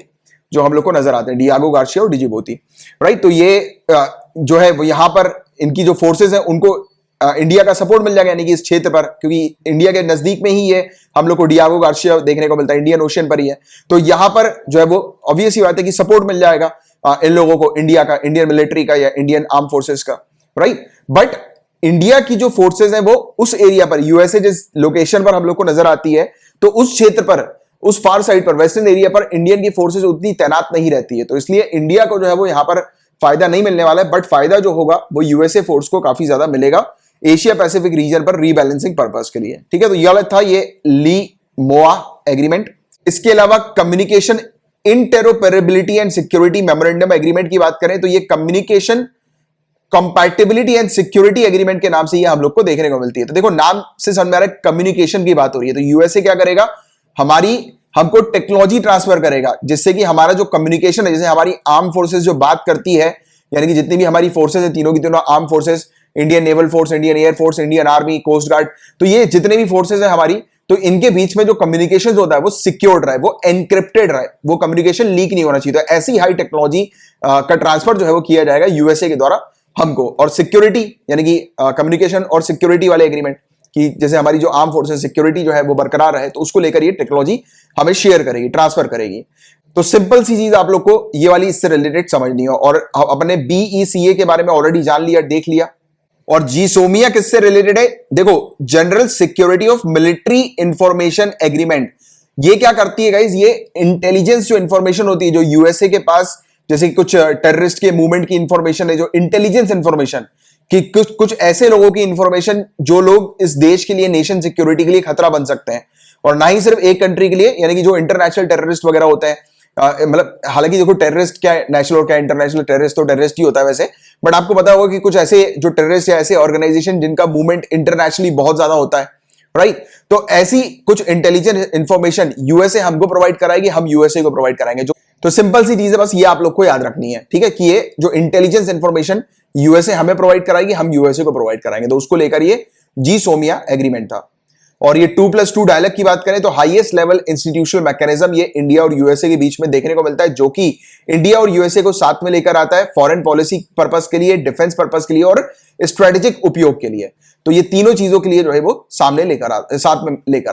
जो हम लोग को नजर आते हैं, डियागो गार्शिया और डिजिबोती, राइट। तो ये जो है वो यहां पर इनकी जो फोर्सेस हैं उनको इंडिया का सपोर्ट मिल जाएगा, यानी कि इस क्षेत्र पर, क्योंकि इंडिया के नजदीक में ही ये हम लोग को डियागो गार्शिया देखने को मिलता है, इंडियन ओशन पर ही है। तो यहां पर जो है वो ऑब्वियस ही बात है कि सपोर्ट मिल जाएगा इन लोगों को, इंडिया का, इंडियन मिलिट्री का या इंडियन आर्म फोर्सेस का, राइट। बट इंडिया की जो फोर्सेस हैं वो उस एरिया पर, यूएसए जिस लोकेशन पर हम लोग को नजर आती है, तो उस क्षेत्र पर, उस फार साइड पर, वेस्टर्न एरिया पर इंडियन की फोर्सेस उतनी तैनात नहीं रहती है। तो इसलिए इंडिया को जो है वो यहां पर फायदा नहीं मिलने वाला है, बट फायदा जो होगा वो यूएसए फोर्स को काफी ज्यादा मिलेगा एशिया पैसिफिक रीजन पर रीबैलेंसिंग पर्पस के लिए, ठीक है। तो यह था ये ली मोआ एग्रीमेंट। इसके अलावा communication interoperability and security memorandum agreement की बात करें तो ये communication compatibility and security agreement के नाम से ये हम लोग को देखने को मिलती है। तो देखो, नाम से समझ में आ रहा है कम्युनिकेशन की बात हो रही है। तो यूएसए क्या करेगा, हमको टेक्नोलॉजी ट्रांसफर करेगा, जिससे कि हमारा जो कम्युनिकेशन है, जैसे हमारी आर्म फोर्सेस जो बात करती है, यानी कि जितनी भी हमारी फोर्सेस है, तीनों की तीनों arm forces, Indian naval force, Indian air force, Indian army, coast guard, तो ये जितने भी फोर्सेस है हमारी, तो इनके बीच में जो कम्युनिकेशन होता है वो सिक्योर्ड रहे, वो एनक्रिप्टेड रहे, वो कम्युनिकेशन लीक नहीं होना चाहिए। तो ऐसी हाई टेक्नोलॉजी का ट्रांसफर जो है वो किया जाएगा यूएसए के द्वारा हमको। और सिक्योरिटी, यानी कि कम्युनिकेशन और सिक्योरिटी वाले एग्रीमेंट, कि जैसे हमारी जो आर्म फोर्सेस सिक्योरिटी जो है वो बरकरार रहे, तो उसको लेकर ये टेक्नोलॉजी हमें शेयर करेगी, ट्रांसफर करेगी। तो सिंपल सी चीज आप लोग को ये वाली इससे रिलेटेड समझनी हो। और अपने बीईसीए के बारे में ऑलरेडी जान लिया, देख लिया। और जीसोमिया किससे रिलेटेड है? देखो, general security of military information agreement. ये क्या करती है गाइस? ये इंटेलिजेंस जो इंफॉर्मेशन होती है जो यूएसए के पास, जैसे कि कुछ टेररिस्ट के मूवमेंट की इंफॉर्मेशन है, जो इंटेलिजेंस इंफॉर्मेशन कि कुछ ऐसे लोगों की इंफॉर्मेशन जो लोग इस देश के लिए, नेशन सिक्योरिटी के लिए खतरा बन सकते हैं, और ना ही सिर्फ एक कंट्री के लिए, यानी कि जो इंटरनेशनल टेररिस्ट वगैरह होते हैं। मतलब हालांकि देखो टेररिस्ट क्या है, नेशनल और क्या इंटरनेशनल, टेररिस्ट तो टेररिस्ट ही होता है वैसे, बट आपको पता होगा कि कुछ ऐसे जो टेररिस्ट या ऐसे ऑर्गेनाइजेशन जिनका मूवमेंट इंटरनेशनली बहुत ज्यादा होता है, राइट। तो ऐसी कुछ इंटेलिजेंस इंफॉर्मेशन यूएसए हमको प्रोवाइड कराएगी, हम यूएसए को प्रोवाइड कराएंगे। जो तो सिंपल सी चीज है, बस ये आप लोग को याद रखनी है, ठीक है, कि ये जो इंटेलिजेंस इंफॉर्मेशन यूएसए हमें प्रोवाइड कराएगी, हम यूएसए को प्रोवाइड कराएंगे। तो उसको लेकर ये जी सोमिया एग्रीमेंट था। और ये 2+2 डायलॉग की बात करें तो हाईएस्ट लेवल इंस्टीट्यूशनल मैकेनिज्म ये इंडिया और यूएसए के बीच में देखने को मिलता है, जो कि इंडिया और यूएसए को साथ में लेकर आता है फॉरेन पॉलिसी पर्पस के लिए, डिफेंस पर्पस के लिए और स्ट्रेटेजिक उपयोग के लिए। तो ये तीनों चीजों के लिए जो है वो साथ में लेकर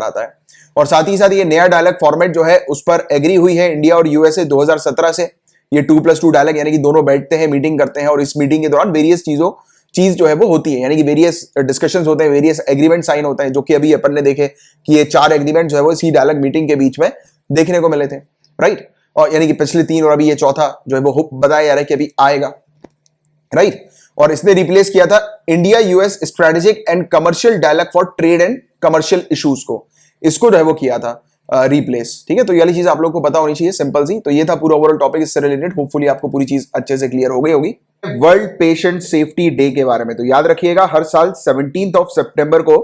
आता है। और साथ ही साथ ये नया डायलॉग फॉर्मेट जो है उस पर एग्री हुई है इंडिया और यूएसए 2017 से। ये 2+2 डायलॉग, यानी कि दोनों बैठते हैं, मीटिंग करते हैं, और इस मीटिंग के दौरान वेरियस चीज जो है वो होती है, यानी कि वेरियस डिस्कशंस होते हैं, वेरियस एग्रीमेंट साइन होते हैं, जो कि अभी अपन ने देखे कि ये 4 एग्रीमेंट जो है वो इसी डायलॉग मीटिंग के बीच में देखने को मिले थे, राइट। और यानी कि पिछले 3 और अभी ये चौथा जो है वो बताया जा रहा है कि अभी आएगा, राइट। और इसने रिप्लेस किया था India US strategic and commercial dialogue for trade and commercial issues को, इसको जो है वो किया था रिप्लेस, ठीक है। तो ये वाली चीज आप लोग को पता होनी चाहिए, सिंपल सी। तो ये था पूरा ओवरऑल टॉपिक इससे रिलेटेड। होपफुली आपको पूरी चीज अच्छे से क्लियर हो गई होगी। वर्ल्ड पेशेंट सेफ्टी डे के बारे में तो याद रखिएगा, हर साल 17 सितंबर को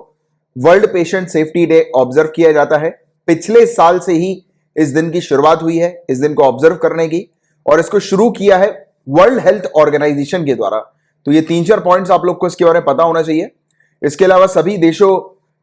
world patient safety day observe किया जाता है। पिछले साल से ही इस दिन की शुरुआत हुई है, इस दिन को ऑब्जर्व करने की, और इसको शुरू किया है वर्ल्ड हेल्थ ऑर्गेनाइजेशन के द्वारा। तो ये 3-4 पॉइंट्स आप लोग को इसके बारे में पता होना चाहिए। इसके अलावा सभी देशों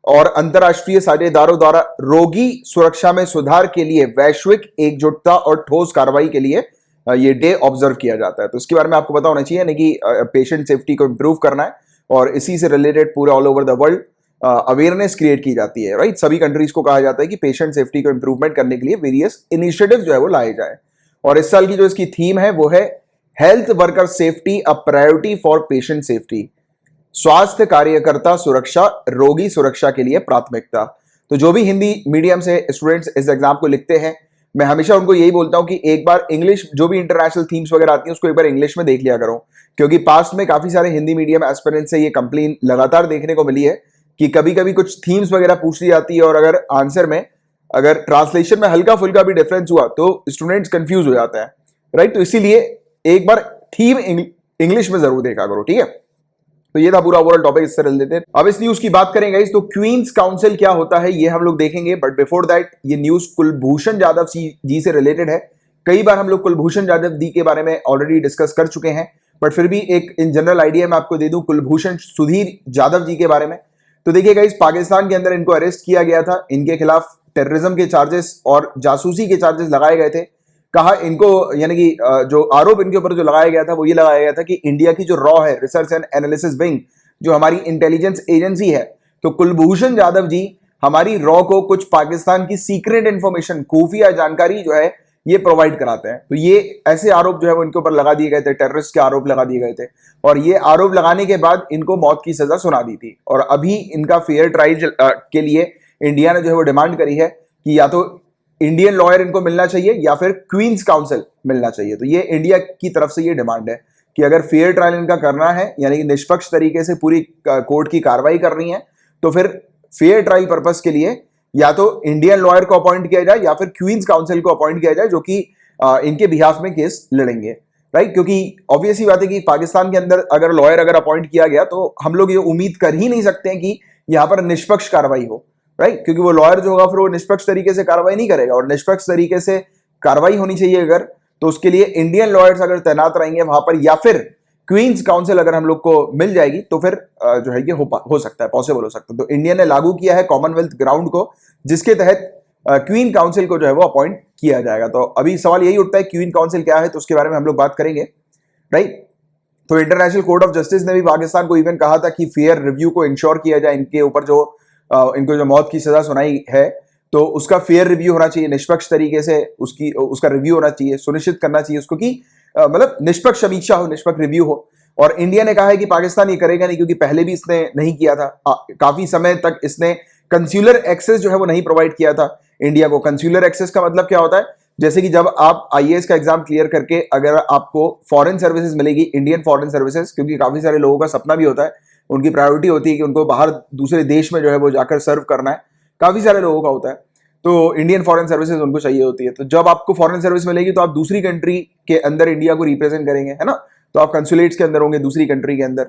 और अंतरराष्ट्रीय साझेदारों द्वारा रोगी सुरक्षा में सुधार के लिए वैश्विक एकजुटता और ठोस कार्रवाई के लिए ये डे ऑब्जर्व किया जाता है। तो इसके बारे में आपको पता होना चाहिए, यानी कि पेशेंट सेफ्टी को इंप्रूव करना है, और इसी से रिलेटेड पूरे all over the world awareness create की जाती है, राइट। सभी कंट्रीज को कहा जाता है कि पेशेंट सेफ्टी को इंप्रूवमेंट करने के लिए वेरियस इनिशिएटिव जो है वो लाए जाए। और इस साल की जो इसकी थीम है वो है health worker safety a priority for patient safety, स्वास्थ्य कार्यकर्ता सुरक्षा रोगी सुरक्षा के लिए प्राथमिकता। तो जो भी हिंदी मीडियम से स्टूडेंट्स इस एग्जाम को लिखते हैं, मैं हमेशा उनको यही बोलता हूं कि एक बार इंग्लिश, जो भी इंटरनेशनल थीम्स वगैरह आती हैं उसको एक बार इंग्लिश में देख लिया करो, क्योंकि पास्ट में काफी सारे हिंदी मीडियम एस्पिरेंट्स से ये कंप्लेन लगातार देखने को मिली है कि कभी कभी कुछ थीम्स वगैरह पूछ ली जाती है, और अगर आंसर में अगर ट्रांसलेशन में हल्का फुल्का भी डिफरेंस हुआ तो स्टूडेंट्स कंफ्यूज हो जाता है, राइट। तो इसीलिए एक बार थीम इंग्लिश में जरूर देखा करो, ठीक है। तो ये था पूरा ओवरऑल टॉपिक इससे रिलेटेड। अब इस न्यूज की बात करेंगे गाइस, तो क्वींस काउंसिल क्या होता है ये हम लोग देखेंगे, बट बिफोर दैट ये न्यूज कुलभूषण जाधव जी से रिलेटेड है। कई बार हम लोग कुलभूषण जाधव जी के बारे में ऑलरेडी डिस्कस कर चुके हैं, बट फिर भी एक इन जनरल आइडिया मैं आपको दे दूं कुलभूषण सुधीर जाधव जी के बारे में। तो देखिए गाइस, पाकिस्तान के अंदर इनको अरेस्ट किया गया था, इनके खिलाफ टेररिज्म के चार्जेस और जासूसी के चार्जेस लगाए गए थे। कहा इनको, यानी कि जो आरोप इनके ऊपर जो लगाया गया था वो ये लगाया गया था कि इंडिया की जो रॉ है, रिसर्च एंड एनालिसिस विंग, जो हमारी इंटेलिजेंस एजेंसी है, तो कुलभूषण जाधव जी हमारी रॉ को कुछ पाकिस्तान की सीक्रेट इंफॉर्मेशन, खुफिया जानकारी जो है ये प्रोवाइड कराते हैं। तो ये ऐसे आरोप जो है वो इनके ऊपर लगा दिए गए थे, टेररिस्ट के आरोप लगा दिए गए थे, और ये आरोप लगाने के बाद इनको मौत की सजा सुना दी थी। और अभी इनका फेयर ट्रायल के लिए इंडिया ने जो है वो डिमांड करी है कि या तो इंडियन लॉयर इनको मिलना चाहिए या फिर क्वींस काउंसिल मिलना चाहिए। तो ये इंडिया की तरफ से ये डिमांड है कि अगर फेयर ट्रायल इनका करना है, यानी कि निष्पक्ष तरीके से पूरी कोर्ट की कार्रवाई करनी है, तो फिर फेयर ट्रायल पर्पस के लिए या तो इंडियन लॉयर को अपॉइंट किया जाए या फिर क्वींस काउंसिल को अपॉइंट किया जाए, जो कि इनके बिहाफ में केस लड़ेंगे, राइट। क्योंकि ऑब्वियस ही बात है कि पाकिस्तान के अंदर अगर लॉयर अगर अपॉइंट किया गया तो हम लोग ये उम्मीद कर ही नहीं सकते हैं कि यहाँ पर निष्पक्ष कार्रवाई हो, राइट। क्योंकि वो लॉयर जो होगा फिर वो निष्पक्ष तरीके से कार्रवाई नहीं करेगा, और निष्पक्ष तरीके से कार्रवाई होनी चाहिए अगर, तो उसके लिए इंडियन लॉयर्स अगर तैनात रहेंगे वहां पर, या फिर क्वींस काउंसिल अगर हम लोग को मिल जाएगी, तो फिर जो है ये हो सकता है, पॉसिबल हो सकता है। तो इंडिया ने लागू किया है कॉमनवेल्थ ग्राउंड को, जिसके तहत क्वीन काउंसिल को जो है वो अपॉइंट किया जाएगा। तो अभी सवाल यही उठता है क्वीन काउंसिल क्या है, तो उसके बारे में हम लोग बात करेंगे, राइट। तो इंटरनेशनल कोर्ट ऑफ जस्टिस ने भी पाकिस्तान को इवन कहा था कि फेयर रिव्यू को इंश्योर किया जाए, इनके ऊपर जो इनको जो मौत की सजा सुनाई है तो उसका फेयर रिव्यू होना चाहिए, निष्पक्ष तरीके से उसका रिव्यू होना चाहिए, सुनिश्चित करना चाहिए उसको कि मतलब निष्पक्ष समीक्षा हो, निष्पक्ष रिव्यू हो। और इंडिया ने कहा है कि पाकिस्तान ये करेगा नहीं, क्योंकि पहले भी इसने नहीं किया था, काफी समय तक इसने कंस्यूलर एक्सेस जो है वो नहीं प्रोवाइड किया था इंडिया को। कंस्यूलर एक्सेस का मतलब क्या होता है, जैसे कि जब आप आईएएस का एग्जाम क्लियर करके अगर आपको फॉरेन सर्विसेज मिलेगी, इंडियन फॉरेन सर्विसेज, क्योंकि काफी सारे लोगों का सपना भी होता है, उनकी प्रायोरिटी होती है कि उनको बाहर दूसरे देश में जो है वो जाकर सर्व करना है, काफी सारे लोगों का होता है, तो इंडियन फॉरेन सर्विसेज उनको चाहिए होती है। तो जब आपको फॉरेन सर्विस मिलेगी तो आप दूसरी कंट्री के अंदर इंडिया को रिप्रेजेंट करेंगे, है ना, तो आप कंसुलेट्स के अंदर होंगे दूसरी कंट्री के अंदर,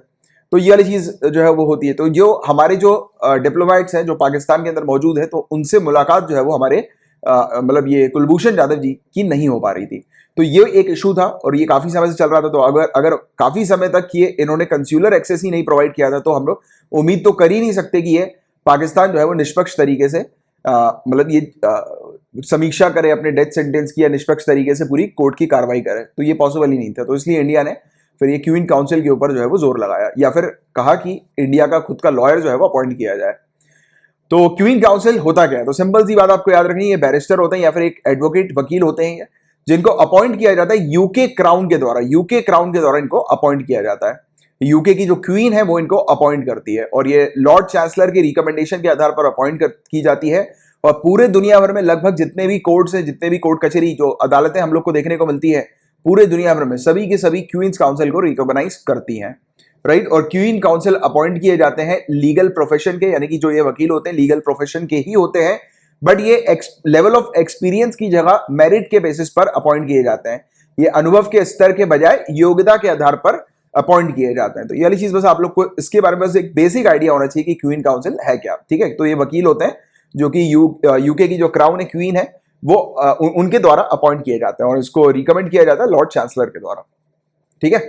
तो ये वाली चीज जो है वो होती है। तो जो हमारे जो डिप्लोमेट्स हैं जो पाकिस्तान के अंदर मौजूद है, तो उनसे मुलाकात जो है वो हमारे मतलब ये कुलभूषण जाधव जी की नहीं हो पा रही थी। तो ये एक इशू था और ये काफी समय से चल रहा था। तो अगर काफी समय तक ये इन्होंने कंस्यूलर एक्सेस ही नहीं प्रोवाइड किया था, तो हम लोग उम्मीद तो कर ही नहीं सकते कि ये पाकिस्तान जो है वो निष्पक्ष तरीके से मतलब ये समीक्षा करे अपने डेथ सेंटेंस की, या निष्पक्ष तरीके से पूरी कोर्ट की कार्रवाई करे, तो ये पॉसिबल ही नहीं था। तो इसलिए इंडिया ने फिर ये क्वीन काउंसिल के ऊपर जो है वो जोर लगाया, या फिर कहा कि इंडिया का खुद का लॉयर जो है वो अपॉइंट किया जाए। तो क्वीन काउंसिल होता क्या है? तो सिंपल सी बात आपको याद रखनी है, बैरिस्टर होते हैं या फिर एक एडवोकेट वकील होते हैं जिनको अपॉइंट किया जाता है यूके क्राउन के द्वारा। यूके क्राउन के द्वारा इनको अपॉइंट किया जाता है। यूके की जो क्वीन है वो इनको अपॉइंट करती है और ये लॉर्ड चांसलर की रिकमेंडेशन के आधार पर अपॉइंट की जाती है। और पूरे दुनिया भर में लगभग जितने भी कोर्ट्स हैं, जितने भी कोर्ट कचहरी जो अदालतें हम लोग को देखने को मिलती है पूरे दुनिया भर में, सभी के सभी क्वींस काउंसिल को रिकॉग्नाइज करती हैं, राइट। और क्वीन काउंसिल अपॉइंट किए जाते हैं लीगल प्रोफेशन के, यानी कि जो ये वकील होते हैं लीगल प्रोफेशन के ही होते हैं, बट ये लेवल ऑफ एक्सपीरियंस की जगह मेरिट के बेसिस पर अपॉइंट किए जाते हैं। ये अनुभव के स्तर के बजाय योग्यता के आधार पर अपॉइंट किए जाते हैं। तो ये वाली चीज बस आप लोग को इसके बारे में बस एक बेसिक आइडिया होना चाहिए कि क्वीन काउंसिल है क्या, ठीक है। तो ये वकील होते हैं जो कि यूके की जो क्राउन है, क्वीन है, वो उनके द्वारा अपॉइंट किए जाते हैं और इसको रिकमेंड किया जाता है लॉर्ड चांसलर के द्वारा, ठीक है।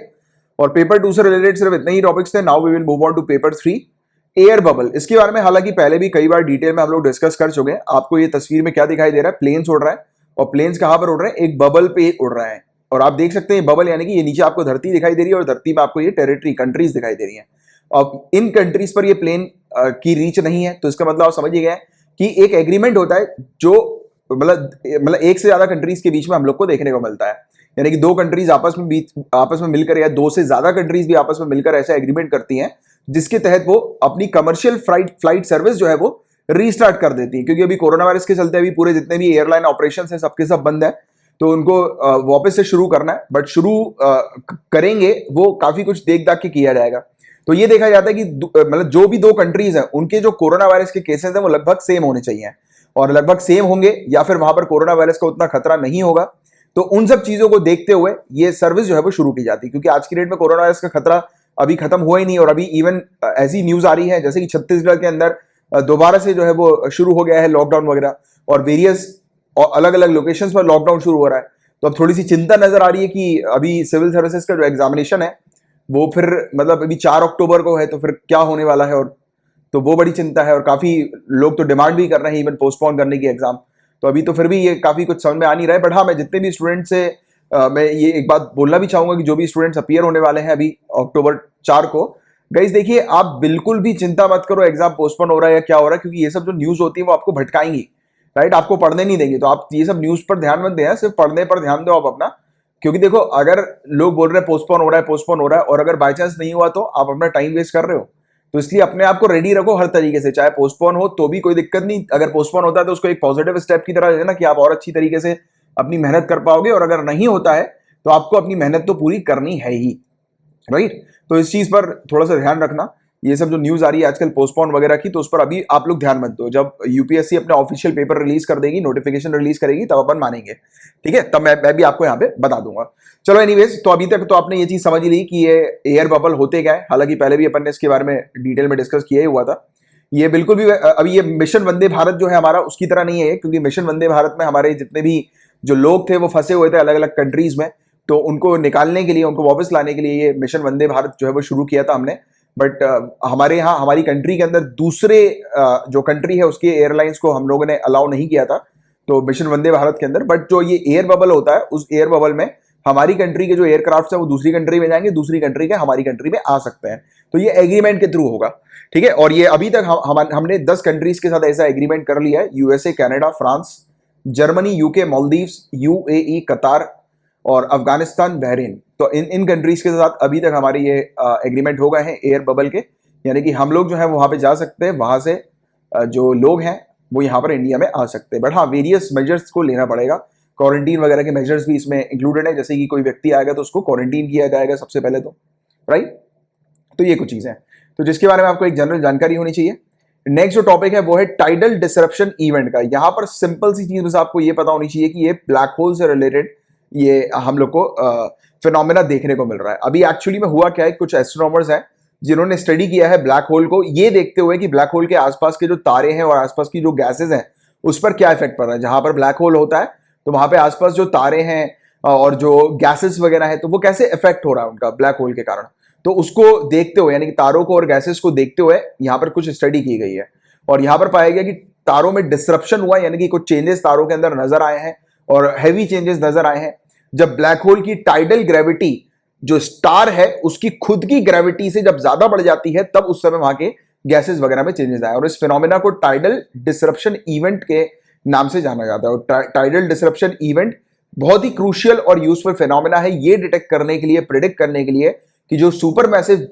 और पेपर 2 से रिलेटेड सिर्फ इतने ही टॉपिक्स थे। Now we will move on to paper 3, air bubble. इसके बारे में हालांकि पहले भी कई बार डिटेल में हम लोग डिस्कस कर चुके हैं। आपको ये तस्वीर में क्या दिखाई दे रहा है? प्लेन्स उड़ रहा है, और प्लेन्स कहां पर उड़ रहे हैं? एक बबल पे उड़ रहे हैं। और आप देख सकते हैं बबल यानी कि ये नीचे आपको धरती दिखाई दे रही है और धरती में आपको ये टेरिटरी कंट्रीज दिखाई दे रही है। अब इन कंट्रीज पर ये प्लेन की रीच नहीं है, तो इसका मतलब आप समझिए गए कि एक एग्रीमेंट होता है जो मतलब एक से ज्यादा कंट्रीज के बीच में हम लोग को देखने को मिलता है। यानी कि दो कंट्रीज आपस में मिलकर, या दो से ज्यादा कंट्रीज भी आपस में मिलकर ऐसा एग्रीमेंट करती हैं जिसके तहत वो अपनी कमर्शियल फ्लाइट सर्विस जो है वो रीस्टार्ट कर देती है। क्योंकि अभी कोरोना वायरस के चलते अभी पूरे जितने भी एयरलाइन ऑपरेशन है सबके सब बंद है, तो उनको वापस से शुरू करना है। बट शुरू करेंगे वो काफी कुछ देख दाख के किया जाएगा। तो ये देखा जाता है कि मतलब जो भी दो कंट्रीज हैं उनके जो कोरोना वायरस के केसेस हैं वो लगभग सेम होने चाहिए, और लगभग सेम होंगे, या फिर वहां पर कोरोना वायरस का उतना खतरा नहीं होगा। तो उन सब चीजों को देखते हुए ये सर्विस जो है वो शुरू की जाती है। क्योंकि आज की डेट में कोरोना वायरस का खतरा अभी खत्म हुआ ही नहीं, और अभी इवन ऐसी न्यूज आ रही है जैसे कि छत्तीसगढ़ के अंदर दोबारा से जो है वो शुरू हो गया है लॉकडाउन वगैरह, और वेरियस और अलग अलग लोकेशंस पर लॉकडाउन शुरू हो रहा है। तो अब थोड़ी सी चिंता नजर आ रही है कि अभी सिविल सर्विसेज का जो एग्जामिनेशन है वो फिर मतलब अभी 4 अक्टूबर को है, तो फिर क्या होने वाला है, और तो वो बड़ी चिंता है। और काफी लोग तो डिमांड भी कर रहे हैं इवन पोस्टपोन करने की एग्जाम। तो अभी तो फिर भी ये काफी कुछ समझ में आ नहीं रहा है। बट हाँ, मैं जितने भी स्टूडेंट से मैं ये एक बात बोलना भी चाहूंगा कि जो भी स्टूडेंट्स अपीयर होने वाले हैं अभी अक्टूबर 4 को, गाइस देखिए आप बिल्कुल भी चिंता मत करो एग्जाम पोस्टपोन हो रहा है या क्या हो रहा है, क्योंकि ये सब जो न्यूज होती है वो आपको भटकाएंगी, राइट। आपको पढ़ने नहीं देंगे। तो आप ये सब न्यूज पर ध्यान मत दें, सिर्फ पढ़ने पर ध्यान दो आप अपना। क्योंकि देखो, अगर लोग बोल रहे हैं पोस्टपोन हो रहा है, पोस्टपोन हो रहा है, और अगर बाई चांस नहीं हुआ तो आप अपना टाइम वेस्ट कर रहे हो। तो इसलिए अपने आप को रेडी रखो हर तरीके से, चाहे पोस्टपोन हो तो भी कोई दिक्कत नहीं। अगर पोस्टपोन होता है तो उसको एक पॉजिटिव स्टेप की तरह लेना कि आप और अच्छी तरीके से अपनी मेहनत कर पाओगे, और अगर नहीं होता है तो आपको अपनी मेहनत तो पूरी करनी है ही, राइट। तो इस चीज पर थोड़ा सा ध्यान रखना। ये सब जो न्यूज आ रही है आजकल पोस्टपोन वगैरह की, तो उस पर अभी आप लोग ध्यान मत दो। जब यूपीएससी अपने ऑफिशियल पेपर रिलीज कर देगी, नोटिफिकेशन रिलीज करेगी, तब अपन मानेंगे, ठीक है। तब मैं भी आपको यहाँ पे बता दूंगा। चलो एनीवेज, तो अभी तक तो आपने ये चीज समझ ही ली कि ये एयर बबल होते क्या है। हालांकि पहले भी अपन ने इसके बारे में डिटेल में डिस्कस किया ही हुआ था। ये बिल्कुल भी अभी ये मिशन वंदे भारत जो है हमारा उसकी तरह नहीं है, क्योंकि मिशन वंदे भारत में हमारे जितने भी जो लोग थे वो फंसे हुए थे अलग अलग कंट्रीज में, तो उनको निकालने के लिए, उनको वापस लाने के लिए ये मिशन वंदे भारत जो है वो शुरू किया था हमने। बट हमारे यहाँ हमारी कंट्री के अंदर दूसरे जो कंट्री है उसके एयरलाइंस को हम लोगों ने अलाउ नहीं किया था तो मिशन वंदे भारत के अंदर। बट जो ये एयर बबल होता है, उस एयर बबल में हमारी कंट्री के जो एयरक्राफ्ट है वो दूसरी कंट्री में जाएंगे, दूसरी कंट्री के हमारी कंट्री में आ सकते हैं। तो ये एग्रीमेंट के थ्रू होगा, ठीक है। और ये अभी तक हमने 10 कंट्रीज के साथ ऐसा एग्रीमेंट कर लिया है, USA, Canada, France, Germany, UK, Maldives, UAE, कतार और अफगानिस्तान, बहरीन। तो इन कंट्रीज के साथ अभी तक हमारे ये एग्रीमेंट हो गए हैं एयर बबल के, यानी कि हम लोग जो है वहां पे जा सकते हैं, वहां से जो लोग हैं वो यहाँ पर इंडिया में आ सकते हैं। बट हाँ, वेरियस मेजर्स को लेना पड़ेगा। क्वारंटीन वगैरह के मेजर्स भी इसमें इंक्लूडेड है, जैसे कि कोई व्यक्ति आएगा तो उसको क्वारंटीन किया जाएगा सबसे पहले तो, राइट। तो ये कुछ चीजें हैं तो जिसके बारे में आपको एक जनरल जानकारी होनी चाहिए। नेक्स्ट जो टॉपिक है वो है टाइडल डिसरप्शन इवेंट का। यहां पर सिंपल सी चीज बस आपको ये पता होनी चाहिए कि ये ब्लैक होल से रिलेटेड ये हम लोग को फिनोमेना देखने को मिल रहा है। अभी एक्चुअली में हुआ क्या है, कुछ एस्ट्रोनॉमर्स हैं जिन्होंने स्टडी किया है ब्लैक होल को, ये देखते हुए कि ब्लैक होल के आसपास के जो तारे हैं और आसपास की जो गैसेज हैं उस पर क्या इफेक्ट पड़ रहा है। जहां पर ब्लैक होल होता है तो वहां पे आसपास जो तारे हैं और जो गैसेस वगैरह है तो वो कैसे इफेक्ट हो रहा है उनका ब्लैक होल के कारण। तो उसको देखते हुए यानी कि तारों को और गैसेस को देखते हुए यहाँ पर कुछ स्टडी की गई है और यहाँ पर पाया गया कि तारों में डिसरप्शन हुआ, यानी कि कुछ चेंजेस तारों के अंदर नजर आए हैं और हैवी चेंजेस नजर आए हैं जब ब्लैक होल की टाइडल ग्रेविटी जो स्टार है उसकी खुद की ग्रेविटी से जब ज्यादा बढ़ जाती है तब उस समय वहां के गैसेस वगैरह में चेंजेस आए और इस फिनोमेना को टाइडल डिसरप्शन इवेंट के नाम से जाना जाता है। और टाइडल डिसरप्शन इवेंट बहुत ही क्रूशियल और यूजफुल फिनोमेना है ये डिटेक्ट करने के लिए, प्रिडिक्ट करने के लिए कि जो सुपर मैसिव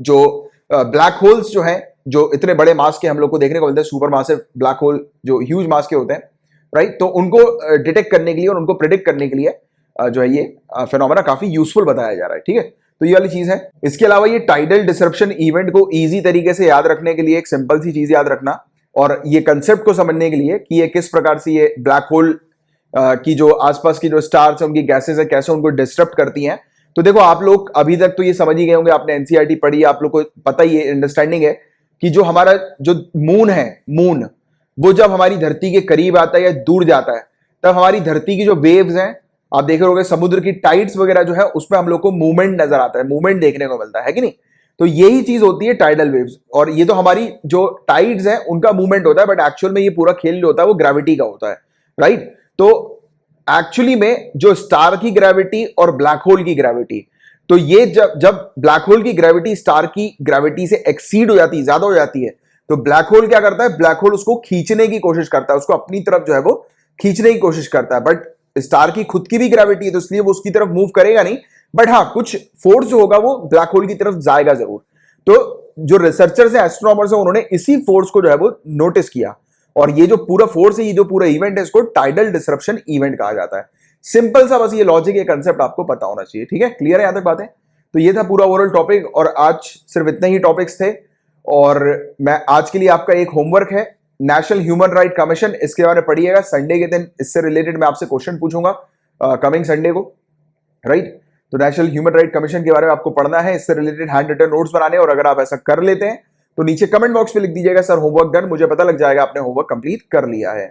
जो ब्लैक होल्स जो हैं जो इतने बड़े मास के हम लोग को देखने को मिलते हैं, सुपर मैसिव ब्लैक होल जो ह्यूज मास के होते हैं, राइट। तो उनको डिटेक्ट करने के लिए और उनको प्रिडिक्ट करने के लिए जो है ये फिनोमेना काफी यूजफुल बताया जा रहा है, ठीक है। तो ये वाली चीज है। इसके अलावा ये टाइडल डिसरप्शन इवेंट को इजी तरीके से याद रखने के लिए एक सिंपल सी चीज याद रखना और ये कंसेप्ट को समझने के लिए कि ये किस प्रकार से ये ब्लैक होल की जो आसपास की जो स्टार्स है उनकी गैसेस है कैसे उनको डिस्टर्ब करती हैं। तो देखो आप लोग अभी तक तो ये समझ ही गए होंगे, आपने एनसीईआरटी पढ़ी है, आप लोग को पता ही है, अंडरस्टैंडिंग है कि जो हमारा जो मून है, मून वो जब हमारी धरती के करीब आता है या दूर जाता है तब हमारी धरती की जो वेव्स हैं, आप देख रहे होंगे समुद्र की टाइड्स वगैरह जो है उसमें हम लोग को मूवमेंट नजर आता है, मूवमेंट देखने को मिलता है कि नहीं। तो यही चीज होती है टाइडल वेव्स और ये तो हमारी जो टाइड्स है उनका मूवमेंट होता है, बट एक्चुअल में ये पूरा खेल जो होता है वो ग्रेविटी का होता है, राइट। तो एक्चुअली में जो स्टार की ग्रेविटी और ब्लैक होल की ग्रेविटी, तो ये जब ब्लैक होल की ग्रेविटी स्टार की ग्रेविटी से एक्सीड हो जाती है, ज्यादा हो जाती है, तो ब्लैक होल क्या करता है, ब्लैक होल उसको खींचने की कोशिश करता है, उसको अपनी तरफ जो है वो खींचने की कोशिश करता है। बट स्टार की खुद की भी ग्रेविटी है तो इसलिए वो उसकी तरफ मूव करेगा नहीं, बट हाँ कुछ फोर्स जो होगा वो ब्लैक होल की तरफ जाएगा जरूर। तो जो रिसर्चर्स हैं, एस्ट्रोनॉमर्स हैं, उन्होंने इसी फोर्स को जो है वो नोटिस किया और ये जो पूरा फोर्स है, ये जो पूरा इवेंट है, इसको टाइडल डिसरप्शन इवेंट कहा जाता है। सिंपल सा बस ये लॉजिक, ये कंसेप्ट आपको पता होना चाहिए, ठीक है। क्लियर है यहां तक बातें। तो ये था पूरा ओवरऑल टॉपिक और आज सिर्फ इतने ही टॉपिक्स थे और मैं आज के लिए आपका एक होमवर्क है नेशनल ह्यूमन राइट कमीशन, इसके बारे में पढ़िएगा। संडे के दिन इससे रिलेटेड मैं आपसे क्वेश्चन पूछूंगा कमिंग संडे को, राइट। तो नेशनल ह्यूमन राइट कमीशन के बारे में आपको पढ़ना है, इससे रिलेटेड हैंड रिटन नोट्स बनाने, और अगर आप ऐसा कर लेते हैं तो नीचे कमेंट बॉक्स में लिख दीजिएगा सर होमवर्क डन, मुझे पता लग जाएगा आपने होमवर्क कंप्लीट कर लिया है।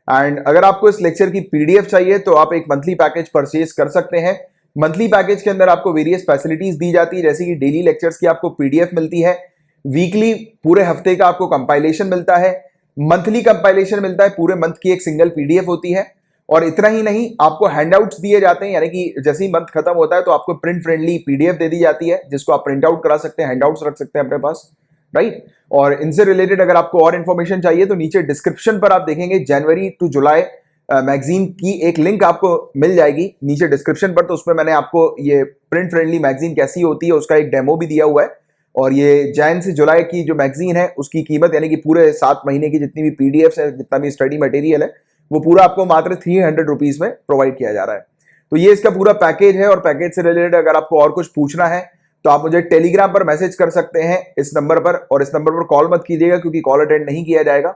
एंड अगर आपको इस लेक्चर की पीडीएफ चाहिए तो आप एक मंथली पैकेज परचेज कर सकते हैं। मंथली पैकेज के अंदर आपको वेरियस फैसिलिटीज दी जाती है, जैसे कि डेली लेक्चर्स की आपको पीडीएफ मिलती है, वीकली पूरे हफ्ते का आपको कंपाइलेशन मिलता है, मंथली कंपाइलेशन मिलता है, पूरे मंथ की एक सिंगल पीडीएफ होती है। और इतना ही नहीं, आपको हैंडआउट्स दिए जाते हैं, यानी कि जैसे ही मंथ खत्म होता है तो आपको प्रिंट फ्रेंडली पीडीएफ दे दी जाती है जिसको आप प्रिंट आउट करा सकते हैं, हैंडआउट्स रख सकते हैं अपने पास, राइट। और इनसे रिलेटेड अगर आपको और इन्फॉर्मेशन चाहिए तो नीचे डिस्क्रिप्शन पर आप देखेंगे जनवरी टू जुलाई मैगजीन की एक लिंक आपको मिल जाएगी नीचे डिस्क्रिप्शन पर। तो उसमें मैंने आपको ये प्रिंट फ्रेंडली मैगजीन कैसी होती है उसका एक डेमो भी दिया हुआ है। और ये जैन से जुलाई की जो मैगजीन है उसकी कीमत, यानी कि पूरे 7 महीने की जितनी भी पीडीएफ है, जितना भी स्टडी मटेरियल है, वो पूरा आपको मात्र 300 रुपीज में प्रोवाइड किया जा रहा है। तो ये इसका पूरा पैकेज है। और पैकेज से रिलेटेड अगर आपको और कुछ पूछना है तो आप मुझे टेलीग्राम पर मैसेज कर सकते हैं इस नंबर पर, और इस नंबर पर कॉल मत कीजिएगा क्योंकि कॉल अटेंड नहीं किया जाएगा।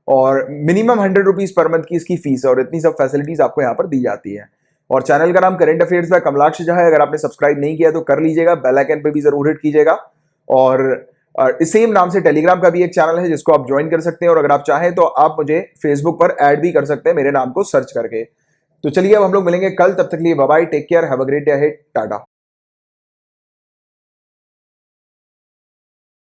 और मिनिमम 100 रुपीज पर मंथ की इसकी फीस है और इतनी सब फैसिलिटीज आपको यहाँ पर दी जाती है। और चैनल का नाम current affairs by Kamalaksha Jha है, अगर आपने सब्सक्राइब नहीं किया तो कर लीजिएगा, बेल आइकन पे भी जरूर हिट कीजिएगा। और इस सेम नाम से टेलीग्राम का भी एक चैनल है जिसको आप ज्वाइन कर सकते हैं, और अगर आप चाहें तो आप मुझे फेसबुक पर ऐड भी कर सकते हैं मेरे नाम को सर्च करके। तो चलिए अब हम लोग मिलेंगे कल, तब तक के लिए bye bye, take care, have a great day ahead, Tata.